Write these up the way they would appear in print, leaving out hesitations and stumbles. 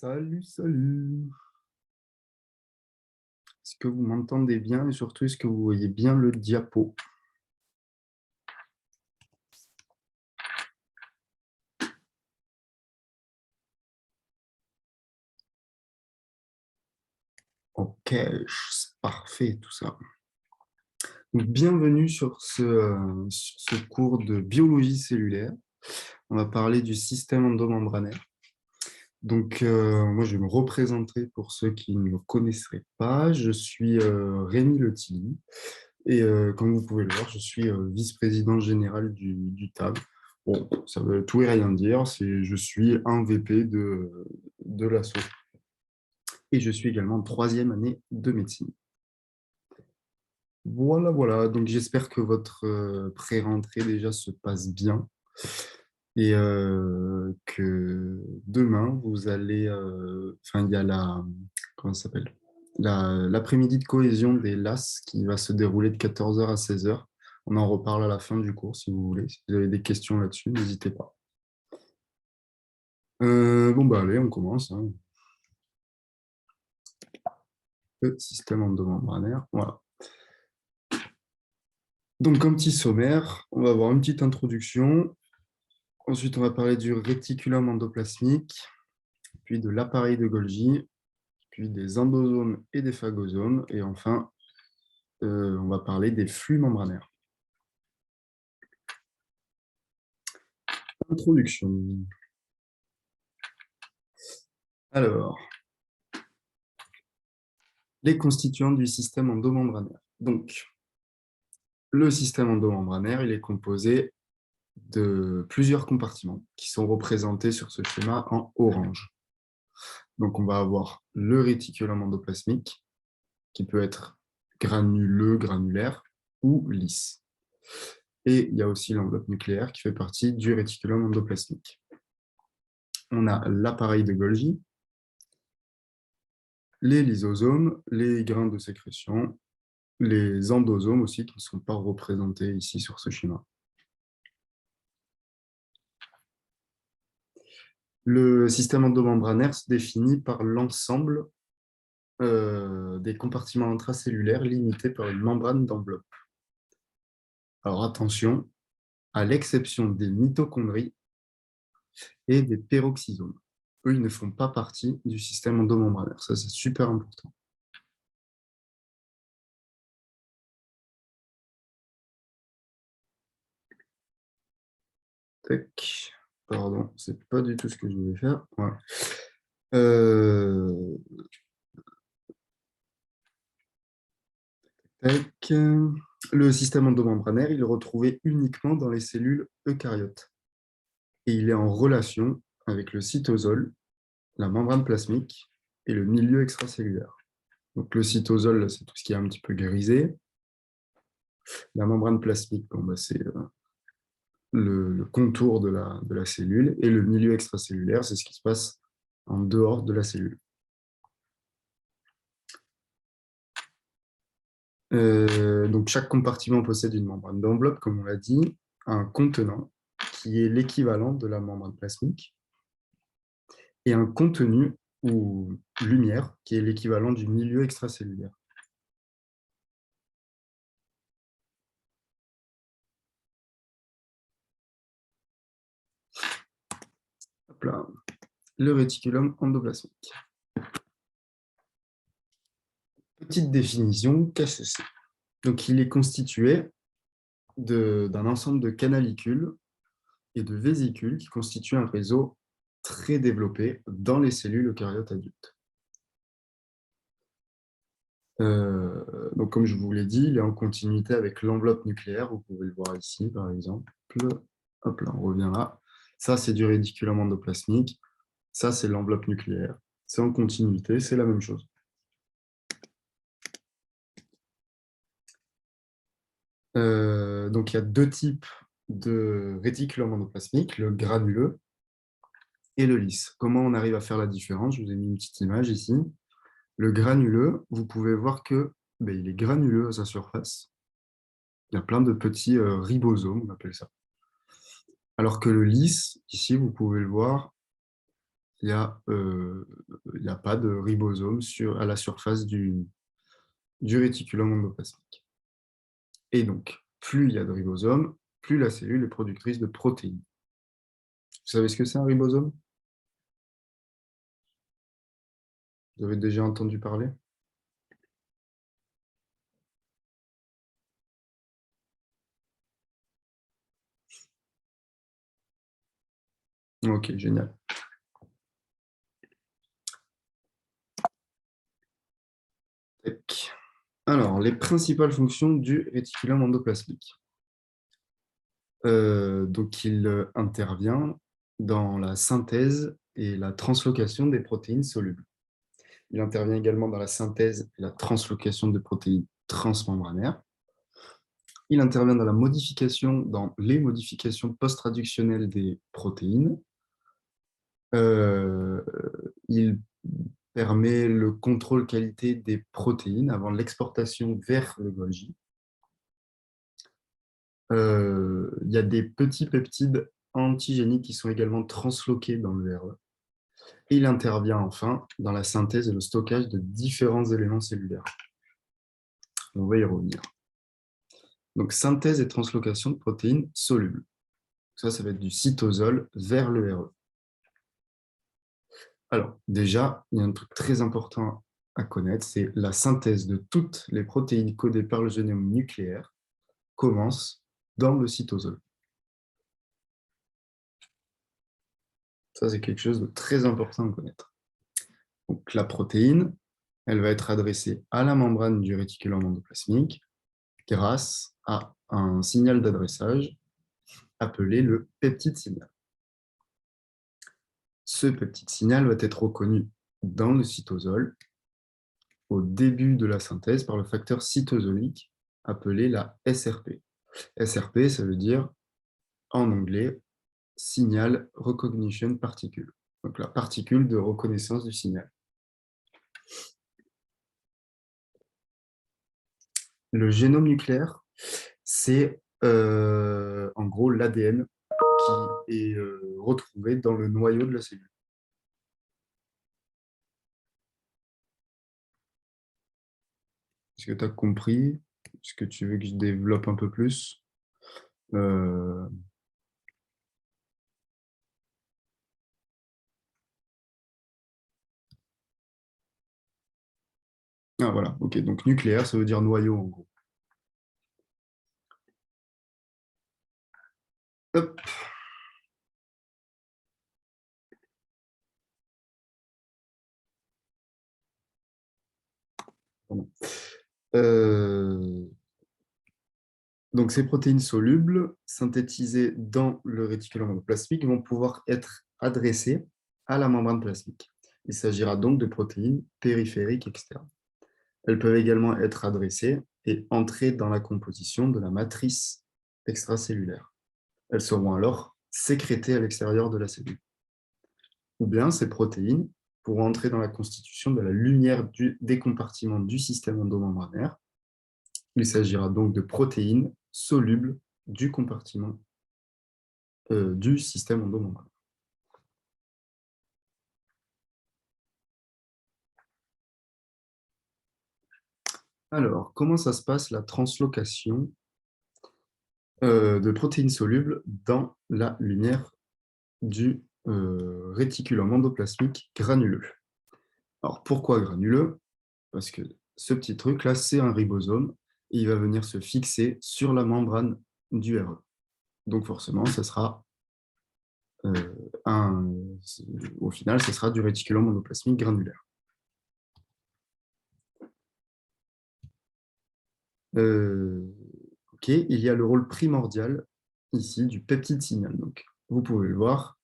Salut, salut. Est-ce que vous m'entendez bien et surtout, est-ce que vous voyez bien le diapo? Ok, c'est parfait tout ça. Donc, bienvenue sur ce cours de biologie cellulaire. On va parler du système endomembranaire. Donc, moi, je vais me représenter pour ceux qui ne me connaisseraient pas. Je suis Rémi Letilly et comme vous pouvez le voir, je suis vice-président général du TAB. Bon, ça veut tout et rien dire. Je suis un VP de l'asso. Et je suis également en troisième année de médecine. Voilà, voilà. Donc, j'espère que votre pré-rentrée déjà se passe bien et que demain, vous allez... Enfin, il y a comment ça s'appelle? L'après-midi de cohésion des LAS qui va se dérouler de 14h à 16h. On en reparle à la fin du cours, si vous voulez. Si vous avez des questions là-dessus, n'hésitez pas. Bon, bah allez, on commence, hein. Le système endomembranaire, voilà. Donc, un petit sommaire, on va avoir une petite introduction. Ensuite, on va parler du réticulum endoplasmique, puis de l'appareil de Golgi, puis des endosomes et des phagosomes. Et enfin, on va parler des flux membranaires. Introduction. Alors, les constituants du système endomembranaire. Donc, le système endomembranaire, il est composé de plusieurs compartiments qui sont représentés sur ce schéma en orange. Donc, on va avoir le réticulum endoplasmique, qui peut être granuleux, granulaire ou lisse. Et il y a aussi l'enveloppe nucléaire qui fait partie du réticulum endoplasmique. On a l'appareil de Golgi, les lysosomes, les grains de sécrétion, les endosomes aussi qui ne sont pas représentés ici sur ce schéma. Le système endomembranaire se définit par l'ensemble des compartiments intracellulaires limités par une membrane d'enveloppe. Alors attention, à l'exception des mitochondries et des peroxysomes. Eux, ils ne font pas partie du système endomembranaire. Ça, c'est super important. Tac. Pardon, c'est pas du tout ce que je voulais faire. Voilà. Tac. Le système endomembranaire, il est retrouvé uniquement dans les cellules eucaryotes. Et il est en relation avec le cytosol, la membrane plasmique et le milieu extracellulaire. Donc le cytosol, c'est tout ce qui est un petit peu grisé. La membrane plasmique, bon, bah, c'est le contour de la cellule. Et le milieu extracellulaire, c'est ce qui se passe en dehors de la cellule. Donc chaque compartiment possède une membrane d'enveloppe, comme on l'a dit, un contenant qui est l'équivalent de la membrane plasmique, et un contenu ou lumière qui est l'équivalent du milieu extracellulaire. Hop là. Le réticulum endoplasmique. Petite définition, qu'est-ce que c'est? Donc il est constitué d'un ensemble de canalicules et de vésicules qui constituent un réseau très développé dans les cellules eucaryotes adultes. Donc, comme je vous l'ai dit, il est en continuité avec l'enveloppe nucléaire. Vous pouvez le voir ici, par exemple. Hop là, on revient là. Ça, c'est du réticulum endoplasmique. Ça, c'est l'enveloppe nucléaire. C'est en continuité, c'est la même chose. Donc, il y a deux types de réticulum endoplasmique, le granuleux et le lisse. Comment on arrive à faire la différence? Je vous ai mis une petite image ici. Le granuleux, vous pouvez voir que il est granuleux à sa surface. Il y a plein de petits ribosomes, on appelle ça. Alors que le lisse, ici, vous pouvez le voir, il y a pas de ribosome à la surface du réticulum endoplasmique. Et donc, plus il y a de ribosomes, plus la cellule est productrice de protéines. Vous savez ce que c'est un ribosome? Vous avez déjà entendu parler? Ok, génial. Tac. Alors, les principales fonctions du réticulum endoplasmique. Donc, il intervient dans la synthèse et la translocation des protéines solubles. Il intervient également dans la synthèse et la translocation de protéines transmembranaires. Il intervient dans les modifications post-traductionnelles des protéines. Euh, il permet le contrôle qualité des protéines avant l'exportation vers le Golgi. Il y a des petits peptides antigéniques qui sont également transloqués dans le RE. Et il intervient enfin dans la synthèse et le stockage de différents éléments cellulaires. On va y revenir. Donc, synthèse et translocation de protéines solubles. Ça va être du cytosol vers le RE. Alors, déjà, il y a un truc très important à connaître, c'est la synthèse de toutes les protéines codées par le génome nucléaire commence dans le cytosol. Ça, c'est quelque chose de très important à connaître. Donc, la protéine, elle va être adressée à la membrane du réticulum endoplasmique grâce à un signal d'adressage appelé le peptide signal. Ce peptide signal va être reconnu dans le cytosol au début de la synthèse par le facteur cytosolique appelé la SRP. SRP, ça veut dire en anglais Signal Recognition Particle, donc la particule de reconnaissance du signal. Le génome nucléaire, c'est en gros l'ADN qui est retrouvé dans le noyau de la cellule. Est-ce que tu as compris? Est-ce que tu veux que je développe un peu plus? Ah voilà, ok, donc nucléaire, ça veut dire noyau en gros. Hop. Euh, Donc, ces protéines solubles, synthétisées dans le réticulum endoplasmique, vont pouvoir être adressées à la membrane plasmique. Il s'agira donc de protéines périphériques externes. Elles peuvent également être adressées et entrer dans la composition de la matrice extracellulaire. Elles seront alors sécrétées à l'extérieur de la cellule. Ou bien ces protéines pourront entrer dans la constitution de la lumière des compartiments du système endomembranaire. Il s'agira donc de protéines solubles du compartiment du système endomembranaire. Alors, comment ça se passe la translocation de protéines solubles dans la lumière du réticulum endoplasmique granuleux? Alors, pourquoi granuleux? Parce que ce petit truc-là, c'est un ribosome et il va venir se fixer sur la membrane du RE. Donc, forcément, ça sera au final, ce sera du réticulum endoplasmique granulaire. Ok, il y a le rôle primordial ici du peptide signal. Donc, vous pouvez le voir,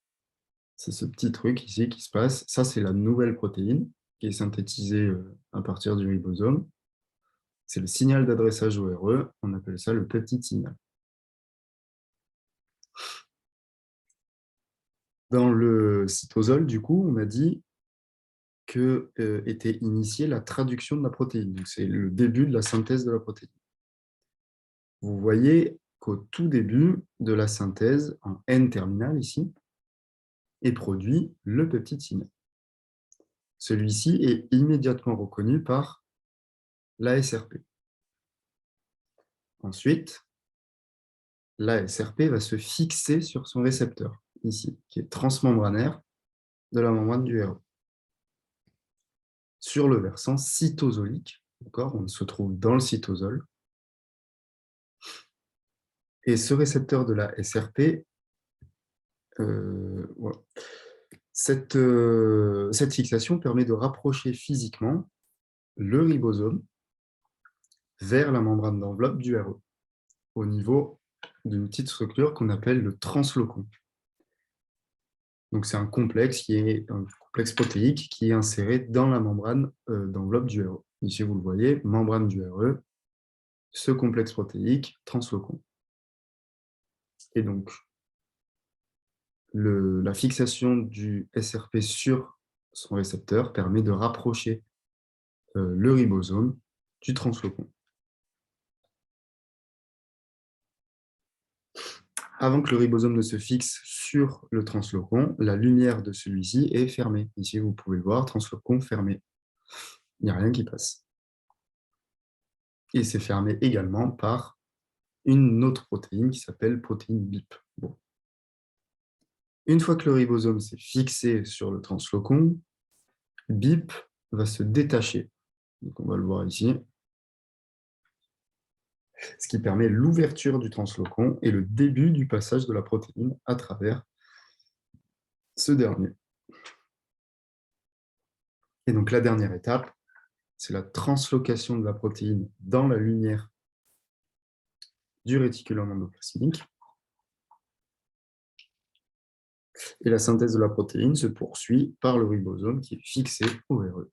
c'est ce petit truc ici qui se passe. Ça, c'est la nouvelle protéine qui est synthétisée à partir du ribosome. C'est le signal d'adressage au RE. On appelle ça le peptide signal. Dans le cytosol, du coup, on a dit que était initiée la traduction de la protéine. Donc, c'est le début de la synthèse de la protéine. Vous voyez qu'au tout début de la synthèse, en N terminal ici, et produit le peptide signal. Celui-ci est immédiatement reconnu par l'ASRP. Ensuite, l'ASRP va se fixer sur son récepteur, ici, qui est transmembranaire de la membrane du RE. Sur le versant cytosolique, on se trouve dans le cytosol, et ce récepteur de la SRP, voilà. Cette fixation permet de rapprocher physiquement le ribosome vers la membrane d'enveloppe du RE, au niveau d'une petite structure qu'on appelle le translocon. Donc c'est un complexe protéique qui est inséré dans la membrane d'enveloppe du RE. Ici, vous le voyez, membrane du RE, ce complexe protéique, translocon. Et donc, la fixation du SRP sur son récepteur permet de rapprocher le ribosome du translocon. Avant que le ribosome ne se fixe sur le translocon, la lumière de celui-ci est fermée. Ici, vous pouvez le voir, translocon fermé. Il n'y a rien qui passe. Et c'est fermé également par une autre protéine qui s'appelle protéine BIP. Bon. Une fois que le ribosome s'est fixé sur le translocon, BIP va se détacher. Donc on va le voir ici. Ce qui permet l'ouverture du translocon et le début du passage de la protéine à travers ce dernier. Et donc la dernière étape, c'est la translocation de la protéine dans la lumière du réticulum endoplasmique. Et la synthèse de la protéine se poursuit par le ribosome qui est fixé au RE.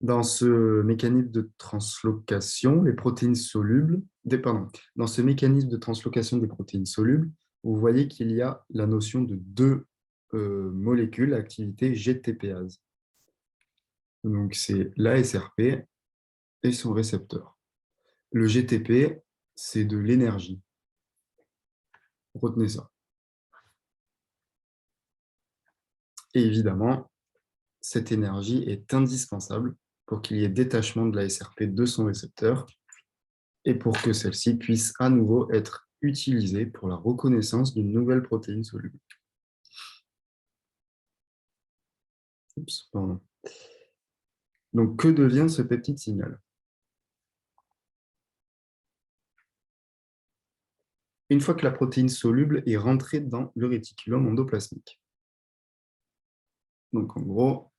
Dans ce mécanisme de translocation, les protéines solubles, dans ce mécanisme de translocation des protéines solubles, vous voyez qu'il y a la notion de deux molécules à activité GTPase. Donc c'est l'ASRP et son récepteur. Le GTP, c'est de l'énergie. Retenez ça. Et évidemment, cette énergie est indispensable pour qu'il y ait détachement de la SRP de son récepteur et pour que celle-ci puisse à nouveau être utilisée pour la reconnaissance d'une nouvelle protéine soluble. Oups, pardon. Donc, que devient ce peptide signal? Une fois que la protéine soluble est rentrée dans le réticulum endoplasmique. Donc, en gros,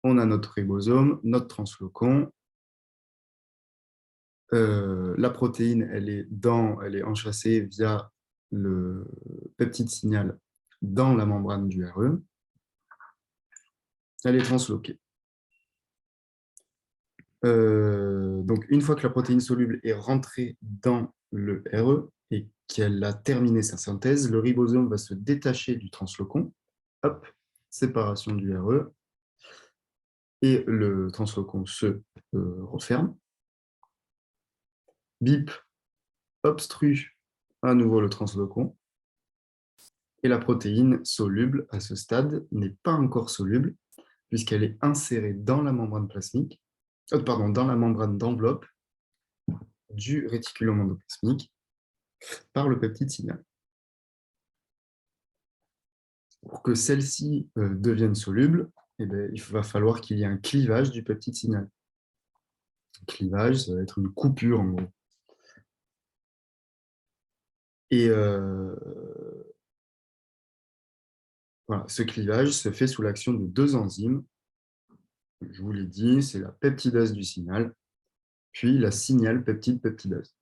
on a notre ribosome, notre translocon. La protéine, elle est enchâssée via le peptide signal dans la membrane du RE. Elle est transloquée. Donc, une fois que la protéine soluble est rentrée dans le RE et qu'elle a terminé sa synthèse, le ribosome va se détacher du translocon. Hop, séparation du RE. Et le translocon se referme. BIP obstrue à nouveau le translocon. Et la protéine soluble, à ce stade, n'est pas encore soluble, puisqu'elle est insérée dans la membrane plasmique, dans la membrane d'enveloppe du réticulum endoplasmique par le peptide signal. Pour que celle-ci devienne soluble, il va falloir qu'il y ait un clivage du peptide signal. Un clivage, ça va être une coupure en gros. Et voilà, ce clivage se fait sous l'action de deux enzymes. Je vous l'ai dit, c'est la peptidase du signal, puis la signal peptide-peptidase.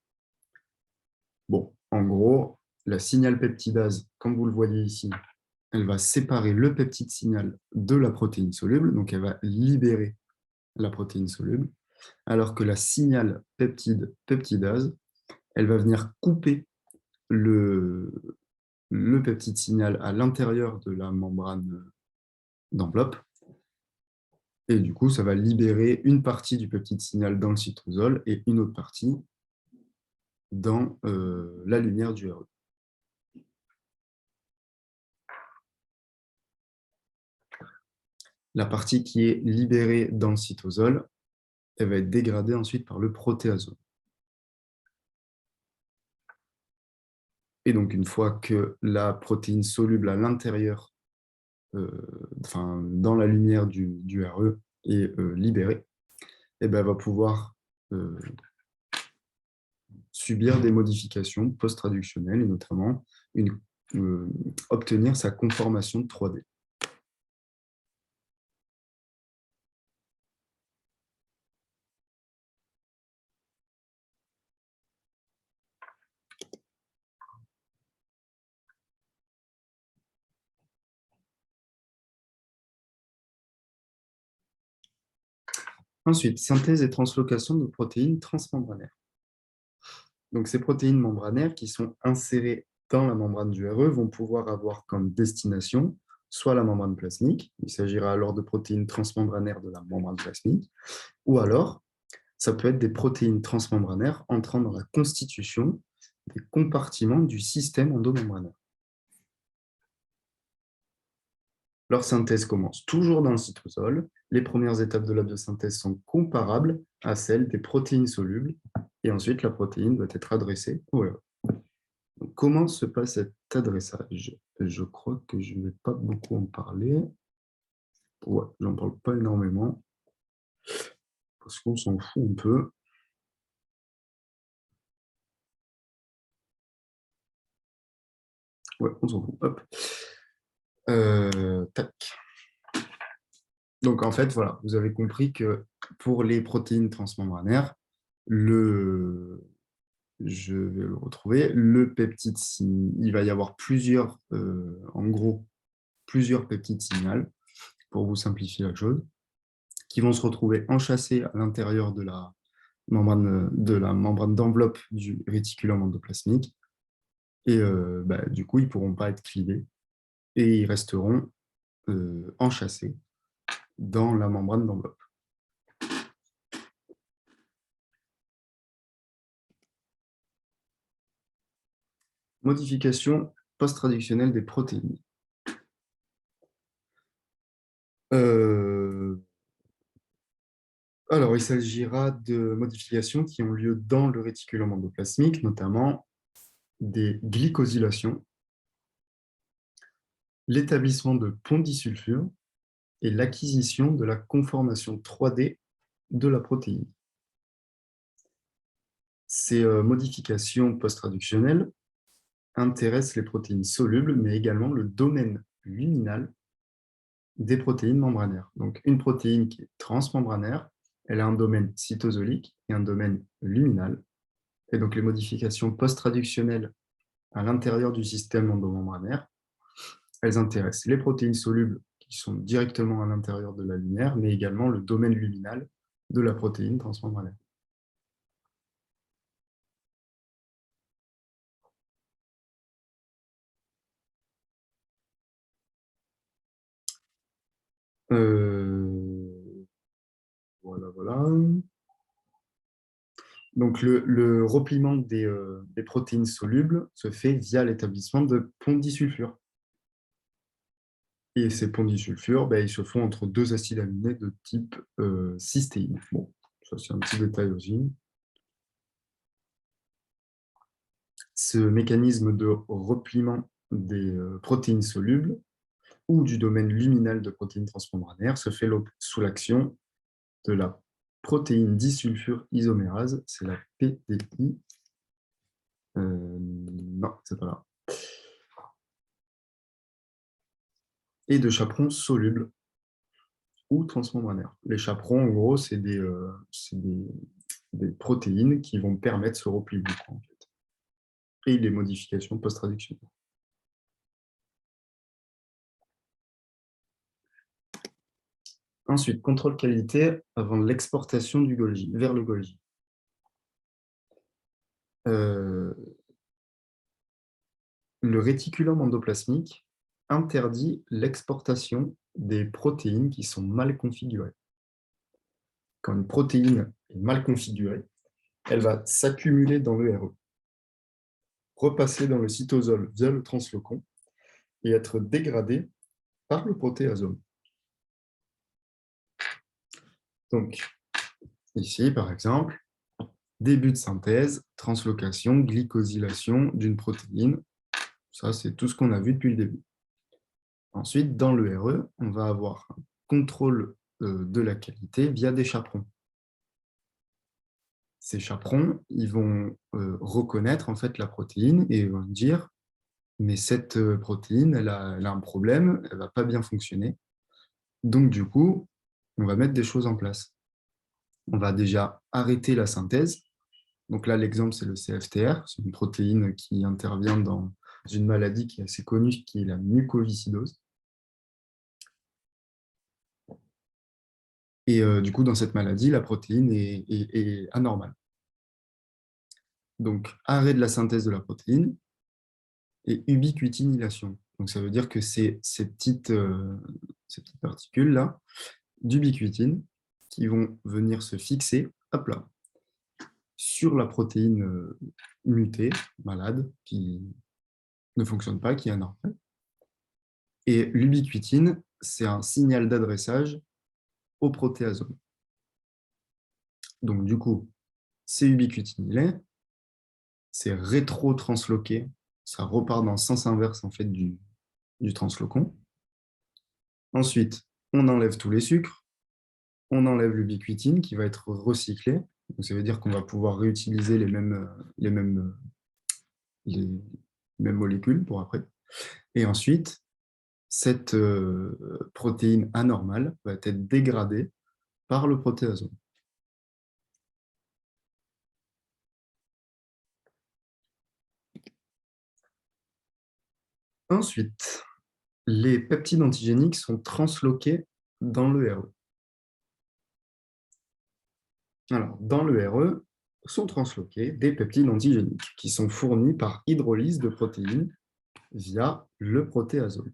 Bon, en gros, la signal peptidase, comme vous le voyez ici, elle va séparer le peptide signal de la protéine soluble, donc elle va libérer la protéine soluble, alors que la signal peptide-peptidase, elle va venir couper le peptide signal à l'intérieur de la membrane d'enveloppe, et du coup, ça va libérer une partie du peptide signal dans le cytosol et une autre partie dans la lumière du RE. La partie qui est libérée dans le cytosol, elle va être dégradée ensuite par le protéasome. Et donc, une fois que la protéine soluble à l'intérieur, dans la lumière du RE est libérée, et ben, elle va pouvoir subir des modifications post-traductionnelles et notamment obtenir sa conformation de 3D. Ensuite, synthèse et translocation de protéines transmembranaires. Donc, ces protéines membranaires qui sont insérées dans la membrane du RE vont pouvoir avoir comme destination soit la membrane plasmique, il s'agira alors de protéines transmembranaires de la membrane plasmique, ou alors ça peut être des protéines transmembranaires entrant dans la constitution des compartiments du système endomembranaire. Leur synthèse commence toujours dans le cytosol. Les premières étapes de la biosynthèse sont comparables à celles des protéines solubles, et ensuite la protéine doit être adressée au RE. Donc, comment se passe cet adressage? Je crois que je ne vais pas beaucoup en parler. Ouais, j'en parle pas énormément, parce qu'on s'en fout un peu. Ouais, on s'en fout. Hop. Tac. Donc, en fait, voilà, vous avez compris que pour les protéines transmembranaires, je vais le retrouver, le peptide, il va y avoir plusieurs, en gros, plusieurs peptides signal, pour vous simplifier la chose, qui vont se retrouver enchâssés à l'intérieur de la membrane d'enveloppe du réticulum endoplasmique. Et du coup, ils ne pourront pas être clivés et ils resteront enchâssés dans la membrane d'enveloppe. Modification post-traductionnelle des protéines. Alors, il s'agira de modifications qui ont lieu dans le réticulum endoplasmique, notamment des glycosylations, l'établissement de ponts disulfure et l'acquisition de la conformation 3D de la protéine. Ces modifications post-traductionnelles intéressent les protéines solubles, mais également le domaine luminal des protéines membranaires. Donc, une protéine qui est transmembranaire, elle a un domaine cytosolique et un domaine luminal. Et donc, les modifications post-traductionnelles à l'intérieur du système endomembranaire, elles intéressent les protéines solubles qui sont directement à l'intérieur de la lumière, mais également le domaine luminal de la protéine transmembranaire. Voilà. Donc, le repliement des protéines solubles se fait via l'établissement de ponts disulfure. Et ces ponts disulfure, ils se font entre deux acides aminés de type cystéine. Bon, ça c'est un petit détail aussi. Ce mécanisme de repliement des protéines solubles ou du domaine luminal de protéines transmembranaires se fait sous l'action de la protéine disulfure isomérase, c'est la PDI. Non, c'est pas là. Et de chaperons solubles ou transmembranaires. Les chaperons, en gros, c'est des protéines qui vont permettre ce repli en fait. Et les modifications post-traductionnelles. Ensuite, contrôle qualité avant l'exportation du Golgi, vers le Golgi. Le réticulum endoplasmique interdit l'exportation des protéines qui sont mal configurées. Quand une protéine est mal configurée, elle va s'accumuler dans le RE. repasser dans le cytosol via le translocon et être dégradé par le protéasome. Donc, ici, par exemple, début de synthèse, translocation, glycosylation d'une protéine. Ça, c'est tout ce qu'on a vu depuis le début. Ensuite, dans le RE, on va avoir un contrôle de la qualité via des chaperons. Ces chaperons, ils vont reconnaître en fait la protéine et vont dire mais cette protéine, elle a un problème, elle ne va pas bien fonctionner. Donc du coup, on va mettre des choses en place. On va déjà arrêter la synthèse. Donc là, l'exemple, c'est le CFTR, c'est une protéine qui intervient dans une maladie qui est assez connue, qui est la mucoviscidose. Et du coup, dans cette maladie, la protéine est anormale. Donc, arrêt de la synthèse de la protéine et ubiquitinylation. Donc, ça veut dire que c'est ces petites particules-là d'ubiquitine qui vont venir se fixer, hop là, sur la protéine mutée, malade, qui ne fonctionne pas, qui est anormale. Et l'ubiquitine, c'est un signal d'adressage au protéasome. Donc, du coup, c'est ubiquitinylé, c'est rétro-transloqué, ça repart dans le sens inverse en fait, du translocon. Ensuite, on enlève tous les sucres, on enlève l'ubiquitine qui va être recyclée. Donc, ça veut dire qu'on va pouvoir réutiliser les mêmes molécules pour après. Et ensuite, cette protéine anormale va être dégradée par le protéasome. Ensuite, les peptides antigéniques sont transloqués dans le RE. Alors, dans le RE sont transloqués des peptides antigéniques qui sont fournis par hydrolyse de protéines via le protéasome.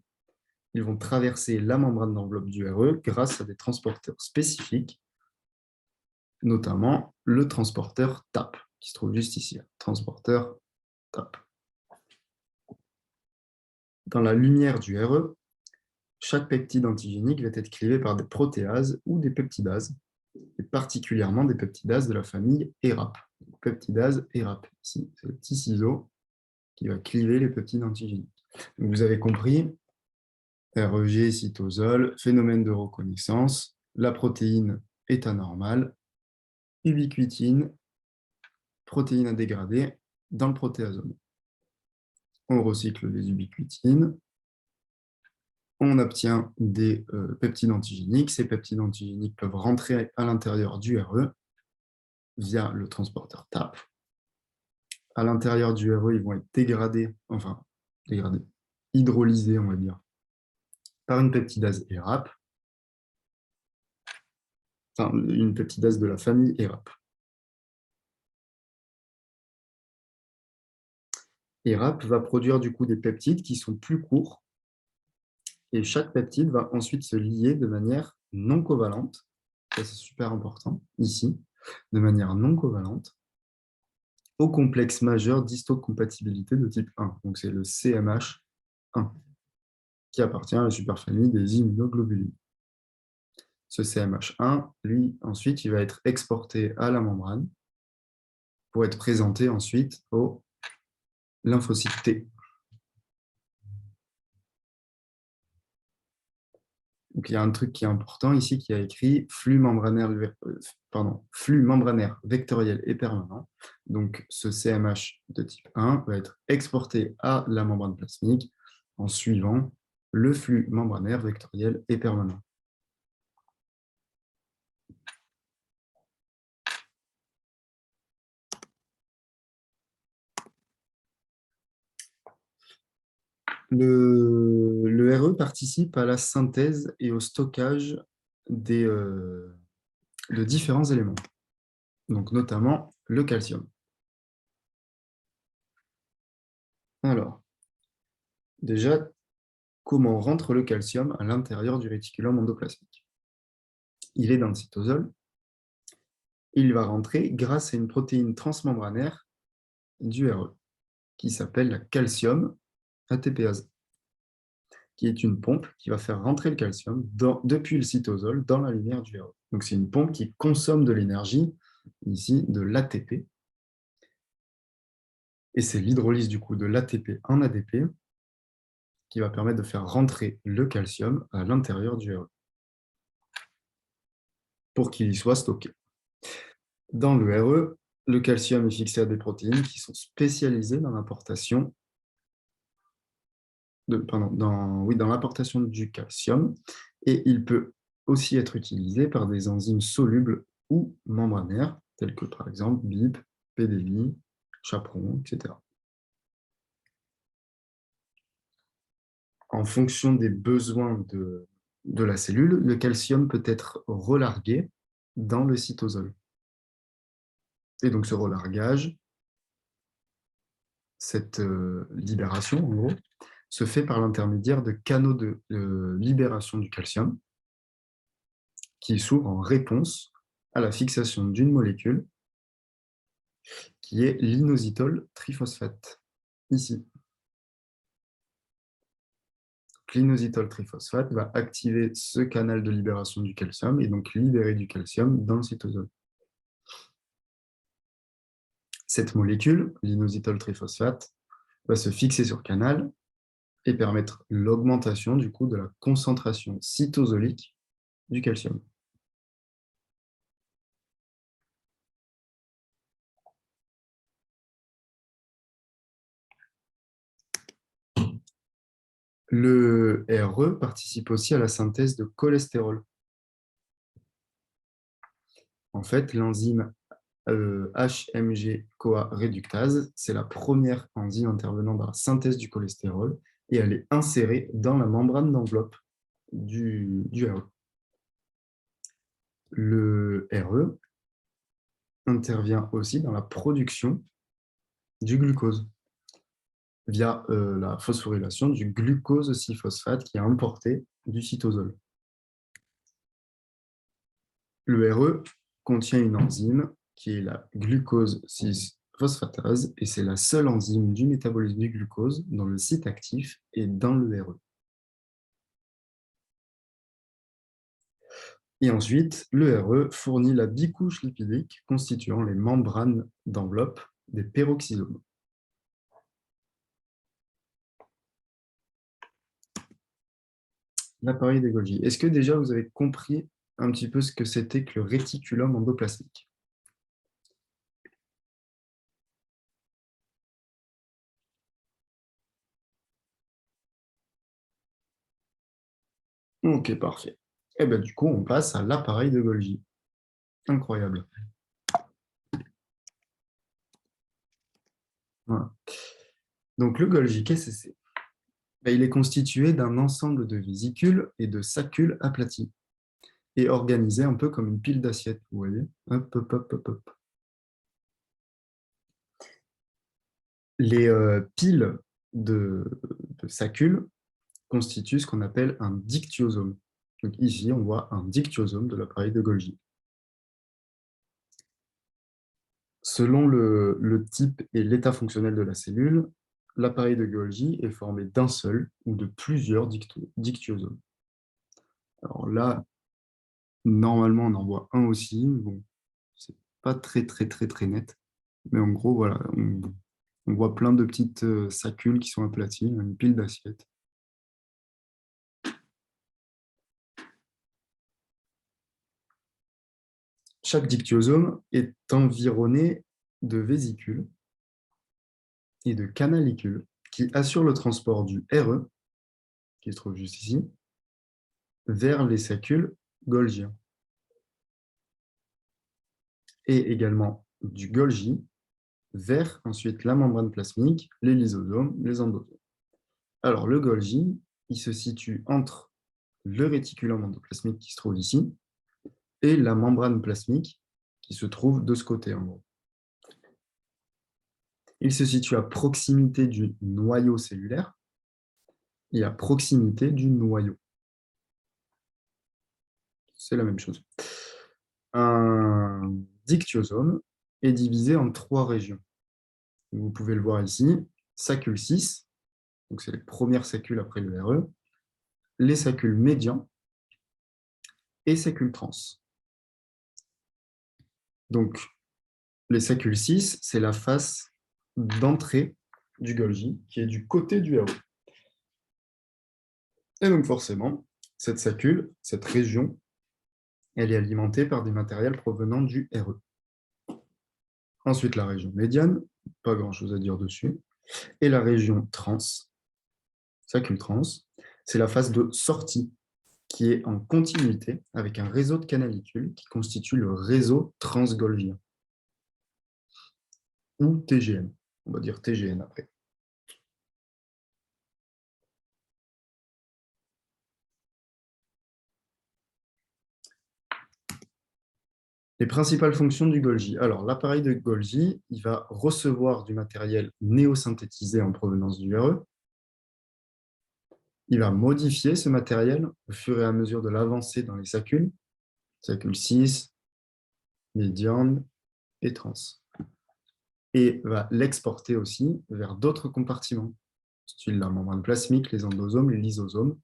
Ils vont traverser la membrane d'enveloppe du RE grâce à des transporteurs spécifiques, notamment le transporteur TAP, qui se trouve juste ici, transporteur TAP. Dans la lumière du RE, chaque peptide antigénique va être clivé par des protéases ou des peptidases, et particulièrement des peptidases de la famille ERAP. Peptidase ERAP, ici, c'est le petit ciseau qui va cliver les peptides antigéniques. Donc, vous avez compris, REG, cytosol, phénomène de reconnaissance, la protéine est anormale, ubiquitine, protéine à dégrader dans le protéasome. On recycle les ubiquitines, on obtient des peptides antigéniques. Ces peptides antigéniques peuvent rentrer à l'intérieur du RE via le transporteur TAP. À l'intérieur du RE, ils vont être dégradés, hydrolysés, on va dire, par une peptidase ERAP, enfin une peptidase de la famille ERAP. ERAP va produire du coup des peptides qui sont plus courts et chaque peptide va ensuite se lier de manière non covalente. Ça, c'est super important ici, de manière non covalente au complexe majeur d'histocompatibilité de type 1. Donc, c'est le CMH1 qui appartient à la superfamille des immunoglobulines. Ce CMH1, lui, ensuite, il va être exporté à la membrane pour être présenté ensuite au lymphocyte T. Donc, il y a un truc qui est important ici qui a écrit flux membranaire vectoriel et permanent. Donc, ce CMH de type 1 va être exporté à la membrane plasmique en suivant le flux membranaire vectoriel et permanent. Le RE participe à la synthèse et au stockage de différents éléments, donc notamment le calcium. Alors, déjà, comment rentre le calcium à l'intérieur du réticulum endoplasmique? Il est dans le cytosol. Il va rentrer grâce à une protéine transmembranaire du RE. qui s'appelle la calcium ATPase, qui est une pompe qui va faire rentrer le calcium depuis le cytosol dans la lumière du RE. Donc, c'est une pompe qui consomme de l'énergie, ici, de l'ATP. Et c'est l'hydrolyse, du coup, de l'ATP en ADP qui va permettre de faire rentrer le calcium à l'intérieur du RE pour qu'il y soit stocké. Dans le RE, le calcium est fixé à des protéines qui sont spécialisées dans l'importation dans l'importation du calcium, et il peut aussi être utilisé par des enzymes solubles ou membranaires, telles que par exemple BIP, PDI, chaperon, etc. En fonction des besoins de la cellule, le calcium peut être relargué dans le cytosol. Et donc ce relargage, cette libération en gros, se fait par l'intermédiaire de canaux de libération du calcium qui s'ouvrent en réponse à la fixation d'une molécule qui est l'inositol triphosphate, ici. L'inositol triphosphate va activer ce canal de libération du calcium et donc libérer du calcium dans le cytosol. Cette molécule, l'inositol triphosphate, va se fixer sur canal et permettre l'augmentation du coup de la concentration cytosolique du calcium. Le RE participe aussi à la synthèse de cholestérol. En fait, l'enzyme HMG-CoA réductase, c'est la première enzyme intervenant dans la synthèse du cholestérol et elle est insérée dans la membrane d'enveloppe du RE. Le RE intervient aussi dans la production du glucose via la phosphorylation du glucose 6-phosphate qui est importé du cytosol. Le RE contient une enzyme qui est la glucose 6-phosphatase et c'est la seule enzyme du métabolisme du glucose dans le site actif et dans le RE. Et ensuite, le RE fournit la bicouche lipidique constituant les membranes d'enveloppe des peroxysomes. L'appareil de Golgi. Est-ce que déjà vous avez compris un petit peu ce que c'était que le réticulum endoplasmique? Ok, parfait. Et bien, du coup, on passe à l'appareil de Golgi. Incroyable. Voilà. Donc, le Golgi, qu'est-ce que c'est? Ben, il est constitué d'un ensemble de vésicules et de saccules aplatis et organisé un peu comme une pile d'assiettes, vous voyez? Hop, hop, hop, hop, hop. Les piles de saccules constituent ce qu'on appelle un dictyosome. Donc ici, on voit un dictyosome de l'appareil de Golgi. Selon le type et l'état fonctionnel de la cellule, l'appareil de Golgi est formé d'un seul ou de plusieurs dictyosomes. Alors là, normalement, on en voit un aussi. Bon, c'est pas très, très, très, très net. Mais en gros, voilà, on voit plein de petites saccules qui sont aplaties, une pile d'assiettes. Chaque dictyosome est environné de vésicules et de canalicules qui assurent le transport du RE, qui se trouve juste ici, vers les saccules Golgiens. Et également du Golgi vers ensuite la membrane plasmique, les lysosomes, les endosomes. Alors le Golgi, il se situe entre le réticulum endoplasmique qui se trouve ici et la membrane plasmique qui se trouve de ce côté en gros. Il se situe à proximité du noyau cellulaire et à proximité du noyau. C'est la même chose. Un dictyosome est divisé en 3 régions. Vous pouvez le voir ici. saccules 6, donc c'est les premières saccules après le RE, les saccules médians et saccules trans. Donc, les saccules 6, c'est la face d'entrée du Golgi, qui est du côté du RE. Et donc forcément, cette sacule, cette région, elle est alimentée par des matériels provenant du RE. Ensuite, la région médiane, pas grand-chose à dire dessus. Et la région trans, sacule trans, c'est la phase de sortie qui est en continuité avec un réseau de canalicules qui constitue le réseau transgolgien, ou TGN. On va dire TGN après. Les principales fonctions du Golgi. Alors, l'appareil de Golgi, il va recevoir du matériel néosynthétisé en provenance du RE. Il va modifier ce matériel au fur et à mesure de l'avancée dans les saccules, sacule 6, médiane et trans. Et va l'exporter aussi vers d'autres compartiments, style la membrane plasmique, les endosomes, les lysosomes,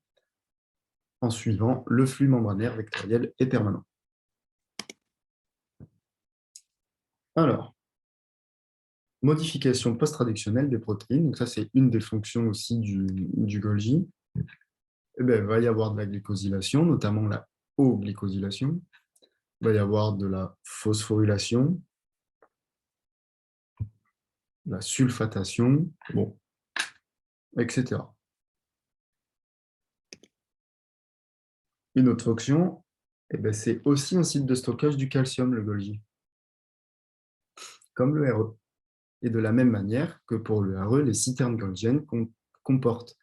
en suivant le flux membranaire vectoriel et permanent. Alors, modification post-traductionnelle des protéines, donc ça c'est une des fonctions aussi du Golgi. Eh bien, il va y avoir de la glycosylation, notamment la O-glycosylation. Il va y avoir de la phosphorylation, la sulfatation, bon, etc. Une autre fonction, eh bien, c'est aussi un site de stockage du calcium, le Golgi, comme le RE. Et de la même manière que pour le RE, les citernes golgiennes comportent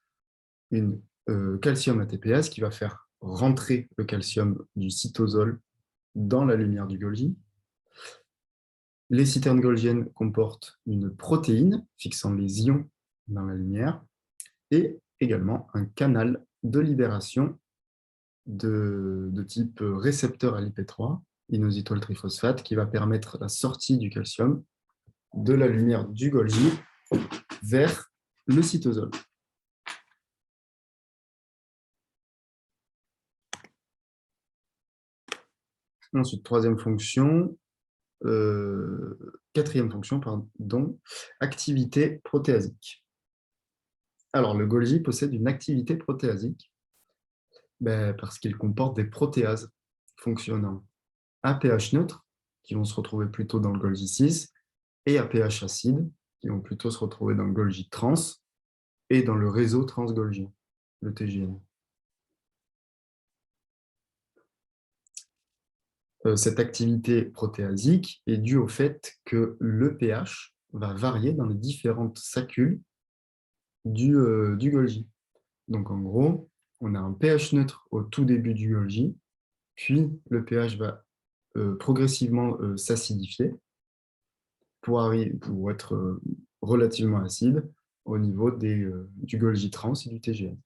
une calcium ATPase qui va faire rentrer le calcium du cytosol dans la lumière du Golgi. Les citernes golgiennes comportent une protéine fixant les ions dans la lumière et également un canal de libération de type récepteur à l'IP3, inositol triphosphate, qui va permettre la sortie du calcium de la lumière du Golgi vers le cytosol. Ensuite, quatrième fonction, pardon, activité protéasique. Alors, le Golgi possède une activité protéasique parce qu'il comporte des protéases fonctionnant à pH neutre, qui vont se retrouver plutôt dans le Golgi 6, et à pH acide, qui vont plutôt se retrouver dans le Golgi trans et dans le réseau transgolgien, le TGN. Cette activité protéasique est due au fait que le pH va varier dans les différentes saccules du Golgi. Donc en gros, on a un pH neutre au tout début du Golgi, puis le pH va progressivement s'acidifier pour être relativement acide au niveau du Golgi trans et du TGN.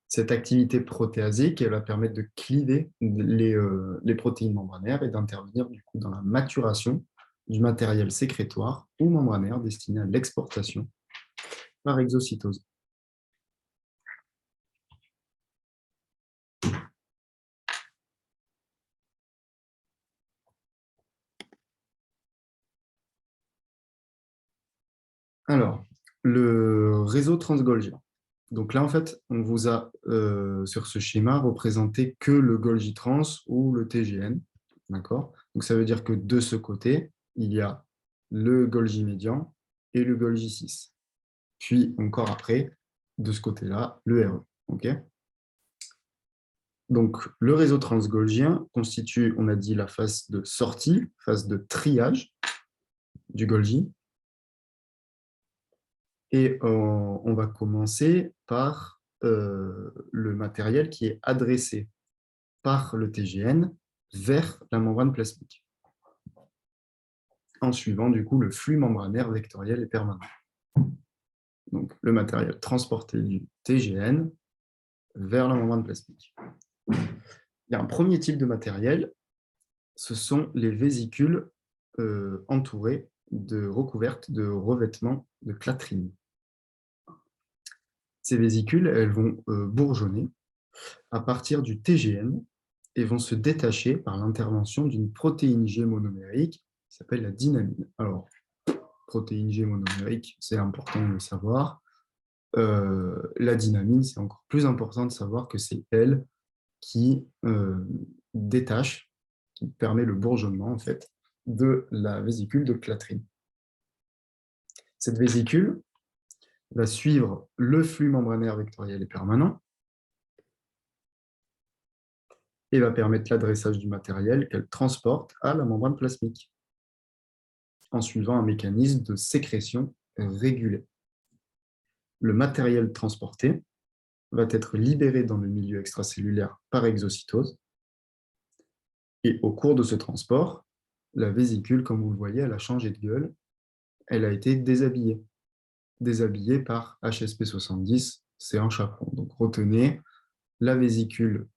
Cette activité protéasique, elle va permettre de cliver les protéines membranaires et d'intervenir du coup dans la maturation du matériel sécrétoire ou membranaire destiné à l'exportation par exocytose. Alors, le réseau transgolgien. Donc là, en fait, on vous a, sur ce schéma, représenté que le Golgi trans ou le TGN. D'accord? Donc ça veut dire que de ce côté, il y a le Golgi médian et le Golgi 6. Puis encore après, de ce côté-là, le RE. Okay, donc le réseau transgolgien constitue, on a dit, la phase de sortie, phase de triage du Golgi. Et on va commencer par le matériel qui est adressé par le TGN vers la membrane plasmique, en suivant du coup le flux membranaire vectoriel et permanent. Donc le matériel transporté du TGN vers la membrane plasmique. Il y a un premier type de matériel, ce sont les vésicules recouvertes de revêtements de clatrine. Ces vésicules, elles vont bourgeonner à partir du TGN et vont se détacher par l'intervention d'une protéine G monomérique qui s'appelle la dynamine. Alors, protéine G monomérique, c'est important de le savoir. La dynamine, c'est encore plus important de savoir que c'est elle qui détache, qui permet le bourgeonnement en fait, de la vésicule de clatrine. Cette vésicule va suivre le flux membranaire vectoriel et permanent et va permettre l'adressage du matériel qu'elle transporte à la membrane plasmique en suivant un mécanisme de sécrétion régulé. Le matériel transporté va être libéré dans le milieu extracellulaire par exocytose et au cours de ce transport, la vésicule, comme vous le voyez, elle a changé de gueule, elle a été déshabillée. Déshabillée par HSP70, c'est un chaperon. Donc retenez, la vésicule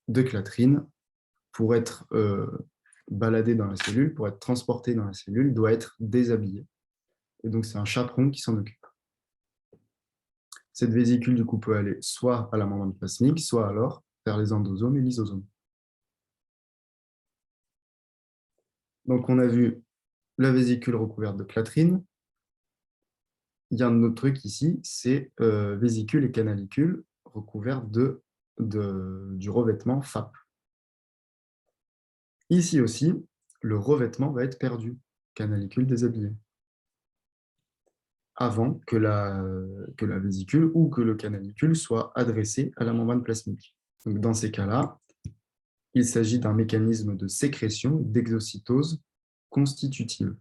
de clatrine, pour être baladée dans la cellule, pour être transportée dans la cellule, doit être déshabillée. Et donc c'est un chaperon qui s'en occupe. Cette vésicule, du coup, peut aller soit à la membrane plasmique, soit alors vers les endosomes et lysosomes. Donc on a vu la vésicule recouverte de clatrine. Il y a un autre truc ici, c'est vésicule et canalicule recouvertes du revêtement FAP. Ici aussi, le revêtement va être perdu, canalicule déshabillée, avant que la vésicule ou que le canalicule soit adressé à la membrane plasmique. Donc, dans ces cas-là, il s'agit d'un mécanisme de sécrétion d'exocytose constitutive.